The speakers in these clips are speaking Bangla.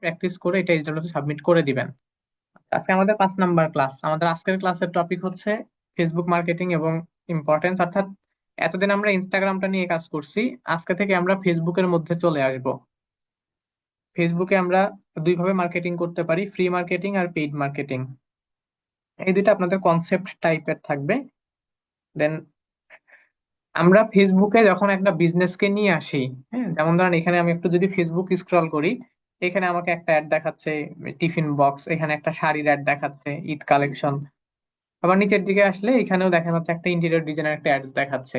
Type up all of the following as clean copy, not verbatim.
প্র্যাকটিস করে এটা ইন্টারভিউতে সাবমিট করে দিবেন। আজকে আমাদের 5 নাম্বার ক্লাস। আমাদের আজকের ক্লাসের টপিক হচ্ছে ফেসবুক মার্কেটিং এবং ইম্পর্টেন্স, অর্থাৎ এতদিন আমরা ইনস্টাগ্রামটা নিয়ে কাজ করছি, আজকে থেকে আমরা ফেসবুকের মধ্যে চলে আসব। ফেসবুকে আমরা দুই ভাবে মার্কেটিং করতে পারি, ফ্রি মার্কেটিং আর পেইড মার্কেটিং। এই দুইটা আপনাদের কনসেপ্ট টাইপের থাকবে। দেন আমরা ফেসবুকে যখন একটা বিজনেসকে নিয়ে আসি, হ্যাঁ, যেমন ধরেন এখানে আমি একটু যদি ফেসবুক স্ক্রল করি, এখানে আমাকে একটা অ্যাড দেখাচ্ছে টিফিন বক্স, এখানে একটা শাড়ির অ্যাড দেখাচ্ছে ঈদ কালেকশন। আবার নিচের দিকে আসলে এখানেও দেখা যাচ্ছে একটা ইন্টেরিয়র ডিজাইনের একটা অ্যাড দেখাচ্ছে।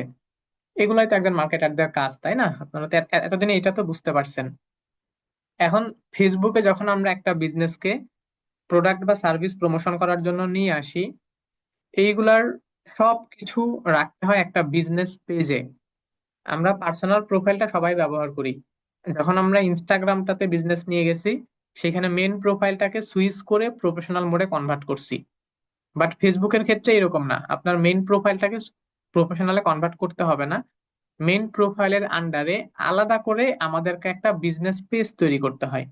এগুলাই তো একজন মার্কেটারদের কাজ, তাই না? আপনারা তো এতদিনে এটা তো বুঝতে পারছেন। এখন ফেসবুকে যখন আমরা একটা বিজনেসকে প্রোডাক্ট বা সার্ভিস প্রমোশন করার জন্য নিয়ে আসি, এইগুলার সব কিছু রাখতে হয় একটা বিজনেস পেজে। আমরা পার্সোনাল প্রোফাইলটা সবাই ব্যবহার করি। যখন আমরা ইনস্টাগ্রামটাতে বিজনেস নিয়ে গেছি, সেখানে মেন প্রোফাইলটাকে সুইচ করে প্রফেশনাল মোডে কনভার্ট করছি। বাট ফেসবুকের ক্ষেত্রে এরকম না, আপনার মেইন প্রোফাইলটাকে প্রফেশনালে কনভার্ট করতে হবে না। মেইন প্রোফাইলের আন্ডারে আলাদা করে আমাদেরকে একটা বিজনেস পেজ তৈরি করতে হয়।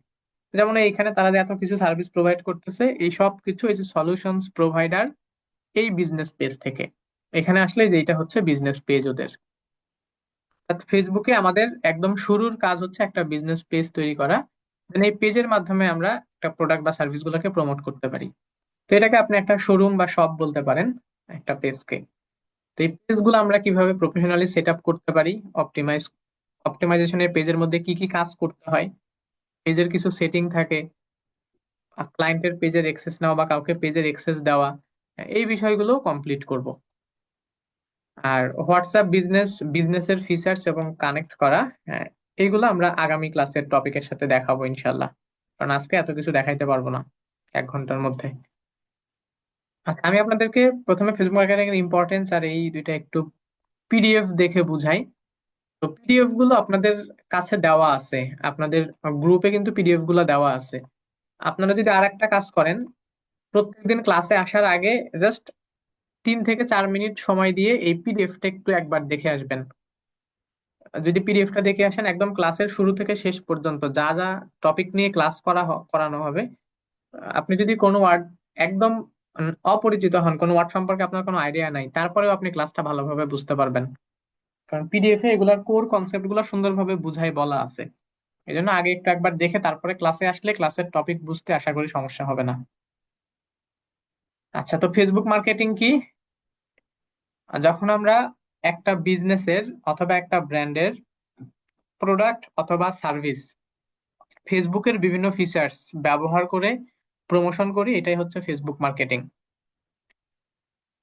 যেমন এইখানে তারা যে এত কিছু সার্ভিস প্রোভাইড করতেছে, এই সব কিছু এই যে সলিউশনস প্রোভাইডার, এই বিজনেস পেজ থেকে এখানে আসলে যে এটা হচ্ছে বিজনেস পেজ ওদের। ফেসবুকে আমাদের একদম শুরুর কাজ হচ্ছে একটা বিজনেস পেজ তৈরি করা। Then এই পেজের মাধ্যমে আমরা একটা প্রোডাক্ট বা সার্ভিস গুলোকে প্রমোট করতে পারি। তো এটাকে আপনি একটা শোরুম বা শপ বলতে পারেন, একটা পেজকে। তো এই পেজ গুলো আমরা কিভাবে প্রফেশনালি সেট আপ করতে পারি, অপটিমাইজেশনের পেজের মধ্যে কি কি কাজ করতে হয়, পেজের কিছু সেটিং থাকে, ক্লায়েন্টের পেজের অ্যাক্সেস নেওয়া বা কাউকে পেজের অ্যাক্সেস দেওয়া, এই বিষয়গুলো কমপ্লিট করব। আর হোয়াটসঅ্যাপ বিজনেসের ফিচার্স এবং কানেক্ট করা, হ্যাঁ, এইগুলো আমরা আগামী ক্লাসের টপিকের সাথে দেখাবো ইনশাল্লাহ। কারণ আজকে এত কিছু দেখাইতে পারবো না 1 ঘন্টার মধ্যে। আচ্ছা, আমি আপনাদেরকে প্রথমে ফেসবুক মার্কেটিং এর ইম্পর্টেন্স আর এই দুইটা একটু পিডিএফ দেখে বুঝাই। তো পিডিএফ গুলো আপনাদের কাছে দেওয়া আছে, আপনাদের গ্রুপে কিন্তু পিডিএফ গুলো দেওয়া আছে। আপনারা যদি আর একটা কাজ করেন, প্রত্যেকদিন ক্লাসে আসার আগে জাস্ট 3 থেকে 4 মিনিট সময় দিয়ে এই পিডিএফটা একটু একবার দেখে আসবেন। যদি পিডিএফটা দেখে আসেন, একদম ক্লাসের শুরু থেকে শেষ পর্যন্ত যা যা টপিক নিয়ে ক্লাস করানো হবে, আপনি যদি কোনো ওয়ার্ড একদম অপরিচিত হন, কোনো ওয়ার্ড সম্পর্কে আপনার কোনো আইডিয়া নাই, তারপরেও আপনি ক্লাসটা ভালোভাবে বুঝতে পারবেন। কারণ পিডিএফ এ এগুলার কোর কনসেপ্ট গুলো সুন্দরভাবে বুঝাই বলা আছে। এই জন্য আগে একটু একবার দেখে তারপরে ক্লাসে আসলে ক্লাসের টপিক বুঝতে আশা করি সমস্যা হবে না। আচ্ছা, তো ফেসবুক মার্কেটিং কি? যখন আমরা একটা বিজনেসের অথবা একটা ব্র্যান্ডের প্রোডাক্ট অথবা সার্ভিস ফেসবুকের বিভিন্ন ফিচার্স ব্যবহার করে প্রমোশন করি, এটাই হচ্ছে ফেসবুক মার্কেটিং।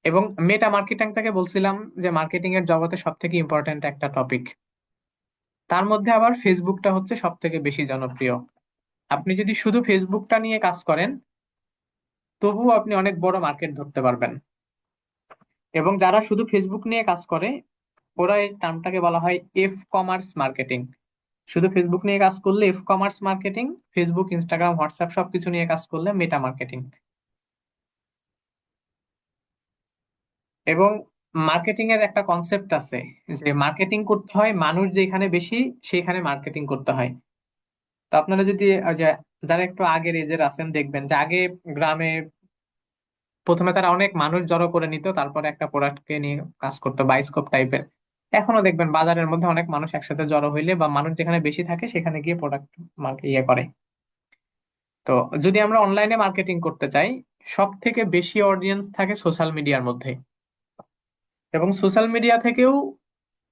এবং মেটা মার্কেটিংটাকে বলছিলাম যে মার্কেটিং এর জগতে সব থেকে ইম্পর্ট্যান্ট একটা টপিক। তার মধ্যে আবার ফেসবুকটা হচ্ছে সব থেকে বেশি জনপ্রিয়। আপনি যদি শুধু ফেসবুকটা নিয়ে কাজ করেন, তবুও আপনি অনেক বড় মার্কেট ধরতে পারবেন। এবং যারা শুধু ফেসবুক নিয়ে কাজ করে, ওরা এই টার্মটাকে বলা হয় এফ কমার্স মার্কেটিং। শুধু ফেসবুক নিয়ে কাজ করলে F commerce marketing, Facebook Instagram WhatsApp সবকিছু নিয়ে কাজ করলে মেটা মার্কেটিং। এবং মার্কেটিং এর একটা কনসেপ্ট আছে যে মার্কেটিং করতে হয় মানুষ যেখানে বেশি, সেখানে মার্কেটিং করতে হয়। তো আপনারা যদি যে যারা একটু আগের এজের আছেন, দেখবেন যে আগে গ্রামে প্রথমে তারা অনেক মানুষ জড়ো করে নিত, তারপরে একটা প্রোডাক্টকে নিয়ে কাজ করতো বায়োস্কোপ টাইপের। এখনো দেখবেন বাজারের মধ্যে অনেক মানুষ একসাথে জড়ো হইলে বা মানুষ যেখানে বেশি থাকে সেখানে গিয়ে প্রোডাক্ট ইয়ে করে। তো যদি আমরা অনলাইনে মার্কেটিং করতে চাই, সব থেকে বেশি অডিয়েন্স থাকে সোশ্যাল মিডিয়ার মধ্যে। এবং সোশ্যাল মিডিয়া থেকেও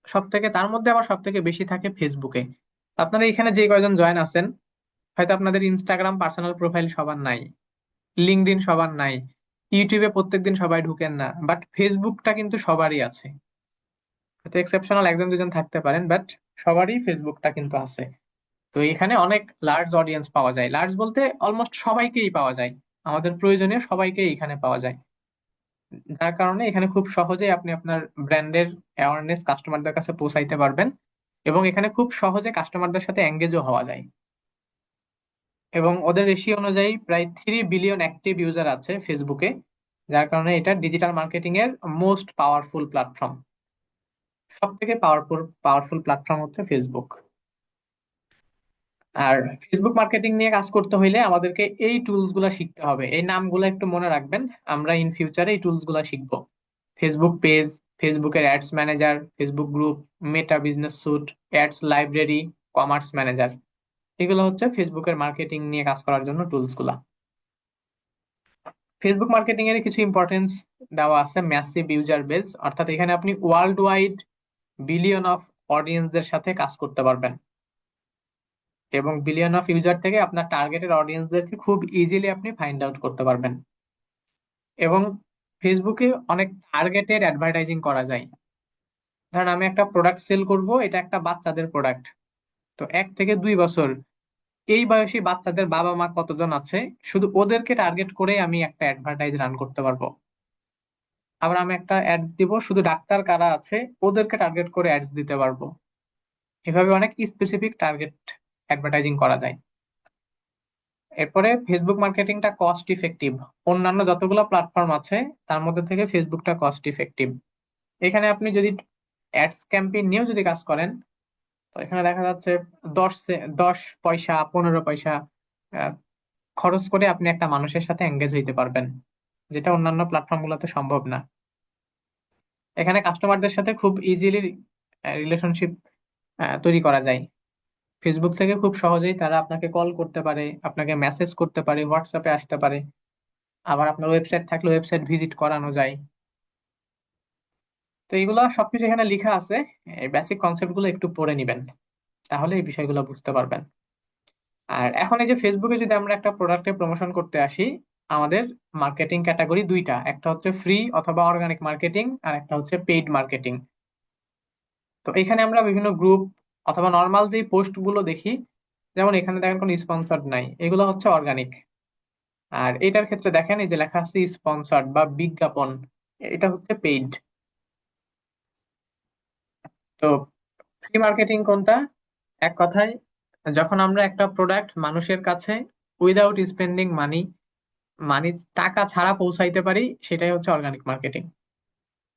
সব থেকে, তার মধ্যে আবার সব থেকে বেশি থাকে ফেসবুকে। আপনারা এখানে যে কয়জন জয়েন আছেন, হয়তো আপনাদের ইনস্টাগ্রাম পার্সোনাল প্রোফাইল সবার নাই, লিঙ্কডইন সবার নাই, ইউটিউবে প্রত্যেকদিন সবাই ঢুকেন না, বাট ফেসবুকটা কিন্তু সবারই আছে। হয়তো এক্সেপশনাল একজন দুজন থাকতে পারেন, বাট সবারই ফেসবুকটা কিন্তু আছে। তো এখানে অনেক লার্জ অডিয়েন্স পাওয়া যায়, লার্জ বলতে অলমোস্ট সবাইকেই পাওয়া যায়, আমাদের প্রয়োজনীয় সবাইকেই এখানে পাওয়া যায়। যার কারণে এখানে খুব সহজেই আপনি আপনার ব্র্যান্ডের অ্যাওয়ারনেস কাস্টমারদের কাছে পৌঁছাইতে পারবেন। এবং এখানে খুব সহজে কাস্টমারদের সাথে এঙ্গেজও হওয়া যায়। এবং ওদের রেশিও অনুযায়ী প্রায় 3 বিলিয়ন অ্যাক্টিভ ইউজার আছে ফেসবুকে। যার কারণে এটা ডিজিটাল মার্কেটিং এর মোস্ট পাওয়ারফুল প্ল্যাটফর্ম। সব থেকে পাওয়ারফুল পাওয়ারফুল প্ল্যাটফর্ম হচ্ছে ফেসবুক। আর ফেসবুক মার্কেটিং নিয়ে কাজ করতে হইলে আমাদেরকে এই টুলস গুলা শিখতে হবে, এই নামগুলো একটু মনে রাখবেন। আমরা ইন ফিউচারে এই টুলস গুলা শিখবো: ফেসবুক পেজ, ফেসবুকের ads manager, Facebook group, Meta business suite, ads library, commerce manager. এগুলো হচ্ছে ফেসবুকের মার্কেটিং নিয়ে কাজ করার জন্য টুলস গুলা। ফেসবুক মার্কেটিং এর কিছু ইম্পর্টেন্স দেওয়া আছে: ম্যাসিভ ইউজার বেস, অর্থাৎ এখানে আপনি ওয়ার্ল্ড ওয়াইড বিলিয়ন অফ অডিয়েন্সদের সাথে কাজ করতে পারবেন, এবং বিলিয়ন অফ ইউজার থেকে আপনার টার্গেটেড অডিয়েন্সদেরকে খুব ইজিলি আপনি ফাইন্ড আউট করতে পারবেন। এবং ফেসবুকে অনেক টার্গেটেড অ্যাডভার্টাইজিং করা যায়। ধরেন আমি একটা প্রোডাক্ট সেল করব, এটা একটা বাচ্চাদের প্রোডাক্ট। তো 1 থেকে 2 বছর এই বয়সী বাচ্চাদের বাবা মা কতজন আছে, শুধু ওদেরকে টার্গেট করে আমি একটা অ্যাডভার্টাইজ রান করতে পারবো। আবার আমি একটা অ্যাডস দিব শুধু ডাক্তার কারা আছে ওদেরকে টার্গেট করে অ্যাডস দিতে পারবো। এভাবে অনেক স্পেসিফিক টার্গেট অ্যাডভার্টাইজিং করা যায়। এরপরে ফেসবুক মার্কেটিংটা কস্ট ইফেক্টিভ। অন্যান্য যতগুলো প্ল্যাটফর্ম আছে তার মধ্যে থেকে ফেসবুকটা কস্ট ইফেক্টিভ। এখানে আপনি যদি অ্যাডস ক্যাম্পেইন নিয়েও যদি কাজ করেন, তো এখানে দেখা যাচ্ছে 10 পয়সা 15 পয়সা আহ, খরচ করে আপনি একটা মানুষের সাথে এঙ্গেজ হইতে পারবেন, যেটা অন্যান্য প্ল্যাটফর্ম গুলোতে সম্ভব না। এখানে কাস্টমারদের সাথে খুব ইজিলি রিলেশনশিপ তৈরি করা যায়। ফেসবুক থেকে খুব সহজেই তারা আপনাকে কল করতে পারে, আপনাকে মেসেজ করতে পারে, হোয়াটসঅ্যাপে আসতে পারে। আবার আপনার ওয়েবসাইট থাকলে ওয়েবসাইট ভিজিট করানো যায়। তো এগুলো সবকিছু এখানে লেখা আছে, এই বেসিক কনসেপ্ট গুলো একটু পড়ে নিবেন, তাহলে এই বিষয়গুলো বুঝতে পারবেন। আর এখন এই যে ফেসবুকে যদি আমরা একটা প্রোডাক্টের প্রমোশন করতে আসি, আমাদের মার্কেটিং ক্যাটাগরি দুইটা: একটা হচ্ছে ফ্রি অথবা অর্গানিক মার্কেটিং, আর একটা হচ্ছে পেইড মার্কেটিং। তো এখানে আমরা বিভিন্ন গ্রুপ অথবা নর্মাল যে পোস্ট গুলো দেখি, যেমন এখানে দেখেন কোনো স্পন্সর্ড নাই, এগুলো হচ্ছে অর্গানিক। আর এটার ক্ষেত্রে দেখেন এই যে লেখা আছে স্পন্সর্ড বা বিজ্ঞাপন, এটা হচ্ছে পেইড। তো ফ্রি মার্কেটিং কোনটা? এক কথায়, যখন আমরা একটা প্রোডাক্ট মানুষের কাছে উইদাউট স্পেন্ডিং মানি, মানে টাকা ছাড়া পৌঁছাইতে পারি, সেটাই হচ্ছে অর্গানিক মার্কেটিং।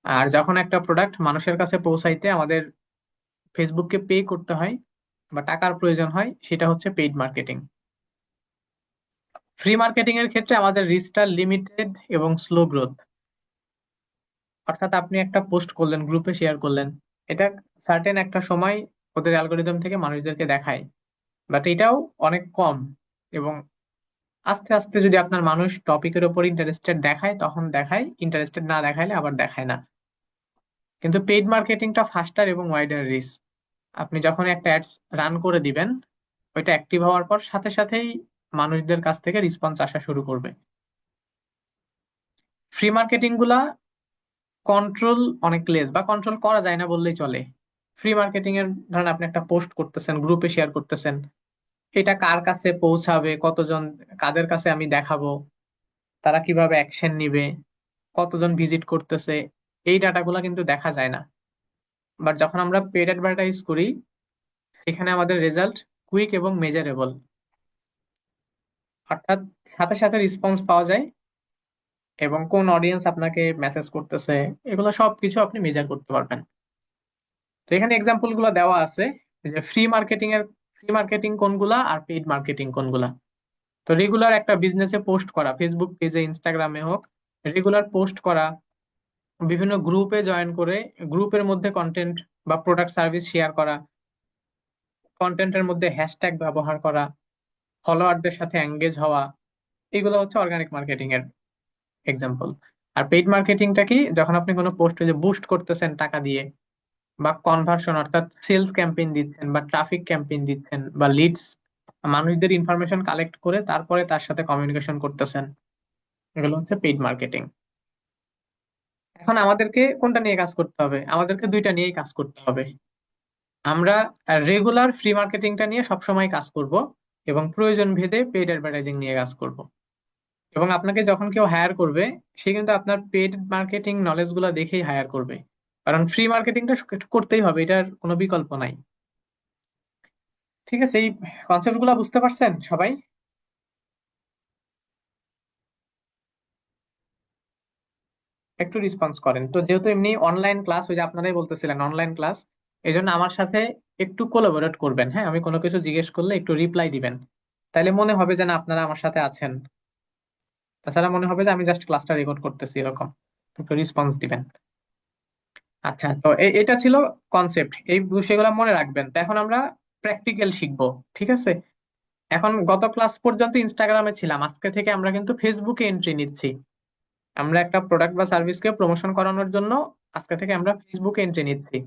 আর যখন একটা প্রোডাক্ট মানুষের কাছে পৌঁছাইতে আমাদের ফেসবুককে পে করতে হয় বা টাকার প্রয়োজন হয়, সেটা হচ্ছে পেইড মার্কেটিং। ফ্রি মার্কেটিং এর ক্ষেত্রে আমাদের রিচটা লিমিটেড এবং স্লো গ্রোথ। অর্থাৎ আপনি একটা পোস্ট করলেন, গ্রুপে শেয়ার করলেন, এটা সার্টেন একটা সময় ওদের অ্যালগোরিদম থেকে মানুষদেরকে দেখায়, বাট এটাও অনেক কম। এবং আস্তে আস্তে যদি আপনার মানুষ টপিকের উপর ইন্টারেস্টেড দেখায় তখন দেখায়, ইন্টারেস্টেড না দেখাইলে আবার দেখায় না। কিন্তু পেইড মার্কেটিংটা ফাস্টার এবং ওয়াইডার রিচ। আপনি যখন একটা অ্যাডস রান করে দিবেন, ওইটা অ্যাক্টিভ হওয়ার পর সাথে সাথেই মানুষদের কাছ থেকে রেসপন্স আসা শুরু করবে। ফ্রি মার্কেটিং গুলা কন্ট্রোল অনেক লেস, বা কন্ট্রোল করা যায় না বললেই চলে। ফ্রি মার্কেটিং এর ধরেন আপনি একটা পোস্ট করতেছেন, গ্রুপে শেয়ার করতেছেন, এটা কার কাছে পৌঁছাবে, কতজন, কাদের কাছে আমি দেখাবো, তারা কিভাবে অ্যাকশন নিবে, কতজন ভিজিট করতেছে, এই ডাটাগুলো কিন্তু দেখা যায় না। বাট যখন আমরা পেড অ্যাডভার্টাইজ করি, সেখানে আমাদের রেজাল্ট কুইক এবং মেজারেবল, অর্থাৎ সাথে সাথে রেসপন্স পাওয়া যায়, এবং কোন অডিয়েন্স আপনাকে মেসেজ করতেছে, এগুলো সবকিছু আপনি মেজার করতে পারবেন। তো এখানে এক্সাম্পল গুলো দেওয়া আছে যে ফ্রি মার্কেটিং কোনগুলা আর পেইড মার্কেটিং কোনগুলা। তো রেগুলার একটা বিজনেসে পোস্ট করা, ফেসবুক পেজে, ইনস্টাগ্রামে হোক, রেগুলার পোস্ট করা, বিভিন্ন গ্রুপে জয়েন করে গ্রুপের মধ্যে কন্টেন্ট বা প্রোডাক্ট সার্ভিস শেয়ার করা, কন্টেন্টের মধ্যে হ্যাশট্যাগ ব্যবহার করা, ফলোয়ারদের সাথে এঙ্গেজ হওয়া, এগুলো হচ্ছে অর্গানিক মার্কেটিং এর এক্সাম্পল। আর পেইড মার্কেটিংটা কি? যখন আপনি কোনো পোস্টে যে বুস্ট করতেছেন টাকা দিয়ে, বা কনভার্সন অর্থাৎ সেলস ক্যাম্পেইন দিচ্ছেন, বা ট্রাফিক ক্যাম্পেইন দিচ্ছেন, বা লিডস, মানুষদের ইনফরমেশন কালেক্ট করে তারপরে তার সাথে কমিউনিকেশন করতেছেন, এগুলো হচ্ছে পেইড মার্কেটিং। এখন আমাদেরকে কোনটা নিয়ে কাজ করতে হবে? আমাদেরকে দুইটা নিয়েই কাজ করতে হবে। আমরা রেগুলার ফ্রি মার্কেটিংটা নিয়ে সবসময় কাজ করব, এবং প্রয়োজন ভেদে পেইড অ্যাডভার্টাইজিং নিয়ে কাজ করব। এবং আপনাকে যখন কেউ হায়ার করবে, সে কিন্তু আপনার পেইড মার্কেটিং নলেজ গুলা দেখেই হায়ার করবে, কারণ ফ্রি মার্কেটিংটা করতেই হবে, এটার কোনো বিকল্প নাই। ঠিক আছে, এই কনসেপ্ট গুলা বুঝতে পারছেন সবাই? একটু রেসপন্স করেন তো, যেহেতু এমনি অনলাইন ক্লাস, ওই যে আপনারাই বলতেছিলেন অনলাইন ক্লাস, এই জন্য আমার সাথে একটু কোলাবোরেট করবেন। হ্যাঁ, আমি কোনো কিছু জিজ্ঞেস করলে একটু রিপ্লাই দিবেন, তাইলে মনে হবে যে না আপনারা আমার সাথে আছেন। তাছাড়া মনে হবে যে আমি জাস্ট ক্লাসটা রেকর্ড করতেছি এরকম। একটু রেসপন্স দিবেন। আচ্ছা, তো এটা ছিল কনসেপ্ট, এই বিষয়গুলো মনে রাখবেন। তো এখন আমরা প্র্যাকটিক্যাল শিখবো, ঠিক আছে? এখন গত ক্লাস পর্যন্ত ইনস্টাগ্রামে ছিলাম, আজকে থেকে আমরা কিন্তু ফেসবুকে এন্ট্রি নিচ্ছি। আমরা একটা প্রোডাক্ট বা সার্ভিসকে প্রমোশন করানোর জন্য আজকে থেকে আমরা ফেসবুকে এন্ট্রি নিচ্ছি।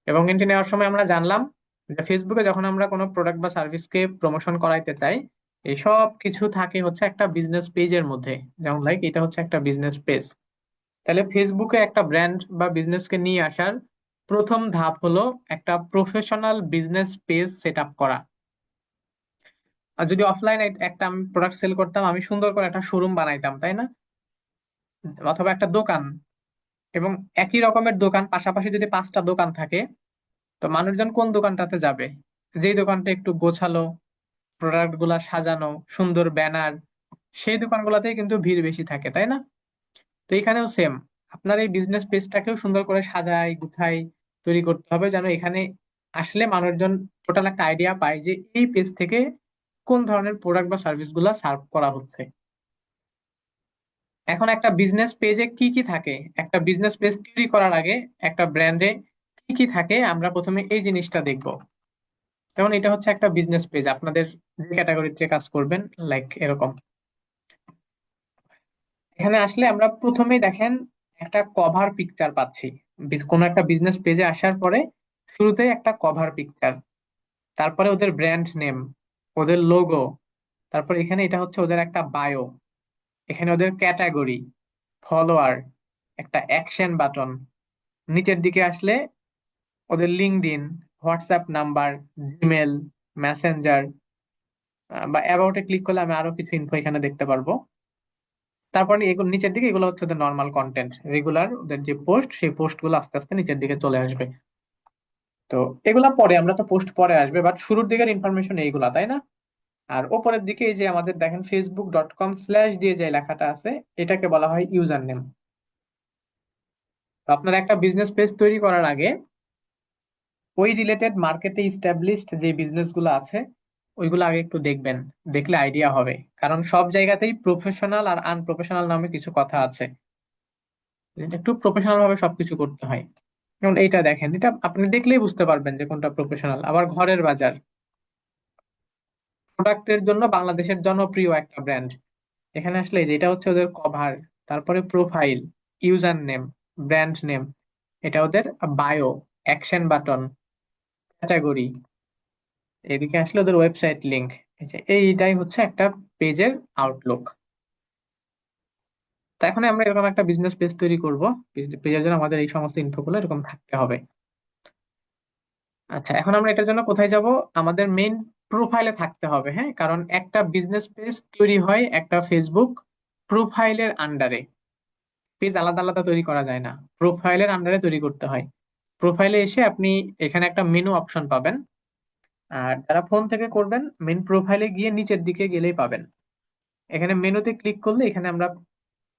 এবং এন্ট্রি নেওয়ার সময় আমরা জানলাম যে ফেসবুকে যখন আমরা কোনো প্রোডাক্ট বা সার্ভিসকে প্রমোশন করাইতে চাই, এই সব কিছু থাকে হচ্ছে একটা বিজনেস পেজের মধ্যে। যেমন লাইক এটা হচ্ছে একটা বিজনেস পেজ। তাহলে ফেসবুকে একটা ব্র্যান্ড বা বিজনেসকে নিয়ে আসার প্রথম ধাপ হলো একটা professional business page set up করা। আর যদি অফলাইনে একটা আমি প্রোডাক্ট সেল করতাম, আমি সুন্দর করে একটা শোরুম বানাইতাম, তাই না? অথবা একটা দোকান, এবং একই রকমের দোকান পাশাপাশি যদি 5টা দোকান থাকে, তো মানুষজন কোন দোকানটাতে যাবে? যেই দোকানটা একটু গোছালো, প্রোডাক্ট গুলা সাজানো, সুন্দর ব্যানার, সেই দোকানগুলোতেই কিন্তু ভিড় বেশি থাকে, তাই না? তো এখানেও সেম, আপনার এই বিজনেস পেজটাকেও সুন্দর করে সাজাই গুছাই তৈরি করতে হবে, যেন এখানে আসলে মানুষজন টোটাল একটা আইডিয়া পায় যে এই পেজ থেকে কোন ধরনের প্রোডাক্ট বা সার্ভিস গুলা সার্ভ করা হচ্ছে। এখন একটা বিজনেস পেজে কি কি থাকে, একটা বিজনেস পেজ তৈরি করার আগে একটা ব্র্যান্ডে কি কি থাকে, আমরা প্রথমে এই জিনিসটা দেখবো। যেমন এটা হচ্ছে একটা বিজনেস পেজ, আপনাদের যে ক্যাটাগরিতে কাজ করবেন, লাইক এরকম। এখানে আসলে আমরা প্রথমেই দেখেন একটা কভার পিকচার পাচ্ছি। কোনো একটা বিজনেস পেজে আসার পরে শুরুতেই একটা কভার পিকচার, তারপরে ওদের ব্র্যান্ড নেম, ওদের লোগো, তারপর এখানে এটা হচ্ছে ওদের একটা বায়ো, এখানে ওদের ক্যাটাগরি, ফলোয়ার, একটা অ্যাকশন বাটন, নিচের দিকে আসলে ওদের LinkedIn, WhatsApp number, Gmail, Messenger, বা অ্যাবাউটে ক্লিক করলে আমি আরো কিছু ইনফো এখানে দেখতে পারবো। তারপরে এগুলো নিচের দিকে, এগুলো হচ্ছে ওদের নর্মাল কন্টেন্ট, রেগুলার ওদের যে পোস্ট, সেই পোস্ট গুলো আস্তে আস্তে নিচের দিকে চলে আসবে। তো এগুলা পরে, আমরা তো পোস্ট পরে আসবে, বাট শুরুর দিকের ইনফরমেশন এইগুলা, তাই না? আর ওপরের দিকে এই যে আমাদের দেখেন facebook.com/ দিয়ে যে লেখাটা আছে, এটাকে বলা হয় ইউজার নেম। তো আপনার একটা বিজনেস পেজ তৈরি করার আগে ওই রিলেটেড মার্কেটে ইস্টাবলিশড যে বিজনেস গুলো আছে ওইগুলো আগে একটু দেখবেন, দেখলে আইডিয়া হবে। কারণ সব জায়গাতেই প্রফেশনাল আর আনপ্রফেশনাল নামে কিছু কথা আছে, একটু প্রফেশনাল ভাবে সবকিছু করতে হয়। যেমন এইটা দেখেন, এটা আপনি দেখলেই বুঝতে পারবেন যে কোনটা প্রফেশনাল। আবার ঘরের বাজার, প্রোডাক্টের জন্য বাংলাদেশের জনপ্রিয় একটা ব্র্যান্ড। এখানে আসলে এই যে এটা হচ্ছে ওদের কভার, তারপরে profile, user name, brand name, এটা ওদের বায়ো, অ্যাকশন বাটন, ক্যাটাগরি, এদিকে আসলে ওদের ওয়েবসাইট লিংক। এইটাই হচ্ছে একটা পেজের আউটলুক। তো এখন আমরা এরকম একটা বিজনেস পেজ তৈরি করব, পেজের জন্য আমাদের এই সমস্ত ইনফো গুলো এরকম থাকতে হবে। আচ্ছা, এখন আমরা এটার জন্য কোথায় যাব? আমাদের মেইন প্রোফাইলে থাকতে হবে। হ্যাঁ, কারণ একটা বিজনেস পেজ তৈরি হয় একটা ফেসবুক প্রোফাইলের আন্ডারে। পেজ আলাদা আলাদা তৈরি করা যায় না, প্রোফাইলের আন্ডারে তৈরি করতে হয়। প্রোফাইলে এসে আপনি এখানে একটা মেনু অপশন পাবেন। আর যারা ফোন থেকে করবেন, মেন প্রোফাইলে গিয়ে নিচের দিকে গেলেই পাবেন। এখানে মেনুতে ক্লিক করলে এখানে আমরা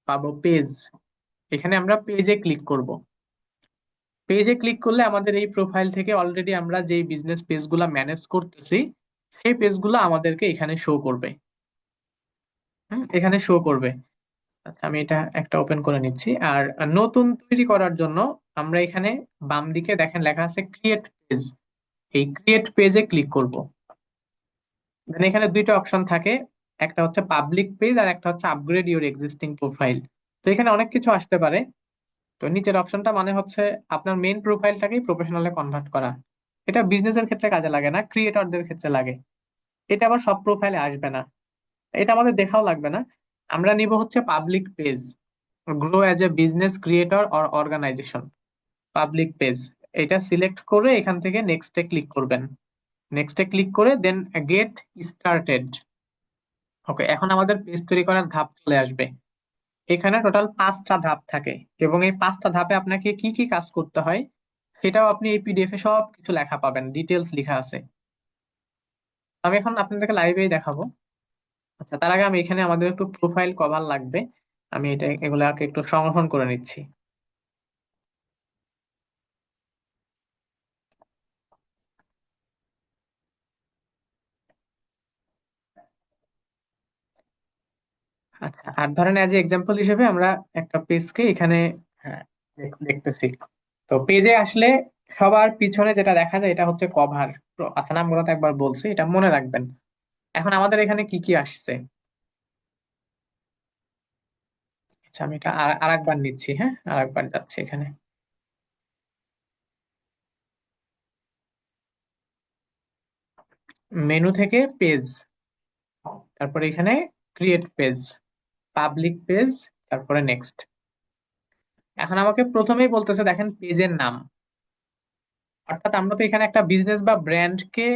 পাবো পেজ। এখানে আমরা পেজে ক্লিক করব। পেজে ক্লিক করলে আমাদের এই প্রোফাইল থেকে অলরেডি আমরা যে বিজনেস পেজগুলো ম্যানেজ করতেছি সেই পেজগুলো আমাদেরকে এখানে শো করবে। এখানে শো করবে। আচ্ছা, আমি এটা একটা ওপেন করে নিচ্ছি। আর নতুন তৈরি করার জন্য আমরা এখানে বাম দিকে দেখেন লেখা আছে ক্রিয়েট পেজ, এই ক্রিয়েট পেজে ক্লিক করব। দেন এখানে দুইটা অপশন থাকে, একটা হচ্ছে পাবলিক পেজ আর একটা হচ্ছে আপগ্রেড ইউর এক্সিস্টিং প্রোফাইল। তো এখানে অনেক কিছু আসতে পারে। তো নিচের অপশনটা মানে হচ্ছে আপনার মেইন প্রোফাইলটাকেই প্রফেশনালে কনভার্ট করা। এটা বিজনেসের ক্ষেত্রে কাজে লাগে না, ক্রিয়েটরদের ক্ষেত্রে লাগে। এটা আবার সব প্রোফাইলে আসবে না, এটা আমাদের দেখাও লাগবে না। আমরা নিব হচ্ছে public page, grow as a business creator or organization, public page. এটা সিলেক্ট করে এখান থেকে নেক্সটে ক্লিক করবেন। নেক্সটে ক্লিক করে দেন গেট স্টার্টেড। ওকে, এখন আমাদের পেজ তৈরি করার ধাপ চলে আসবে। এখানে টোটাল 5টা ধাপ থাকে, এবং এই 5টা ধাপে আপনাকে কি কি কাজ করতে হয় সেটাও আপনি এই পিডিএফ এ সব কিছু লেখা পাবেন, ডিটেলস লেখা আছে। আমি এখন আপনাদেরকে লাইভেই দেখাবো। আচ্ছা, তার আগে আমি এখানে আমাদের একটু প্রোফাইল কভার লাগবে, আমি এটা এগুলাকে একটু সংরক্ষণ করে নিচ্ছি। আর ধরেন এজ এক্সাম্পল হিসেবে আমরা একটা পেজকে এখানে, হ্যাঁ, দেখতেছি। তো পেজে আসলে সবার পিছনে যেটা দেখা যায় এটা হচ্ছে কভার। আচ্ছা, নামগুলো তো একবার বলছি, এটা মনে রাখবেন। এখন আমাদের এখানে কি কি আসছে? আচ্ছা, আমি এটা আর একবার নিচ্ছি, হ্যাঁ, আর একবার যাচ্ছে এখানে। মেনু থেকে পেজ, তারপরে এখানে ক্রিয়েট পেজ, পাবলিক পেজ, তারপরে নেক্সট। এখন আমাকে প্রথমেই বলতেছে দেখেন পেজের নাম, অর্থাৎ আমরা তো এখানে একটা বিজনেস বা ব্র্যান্ডকে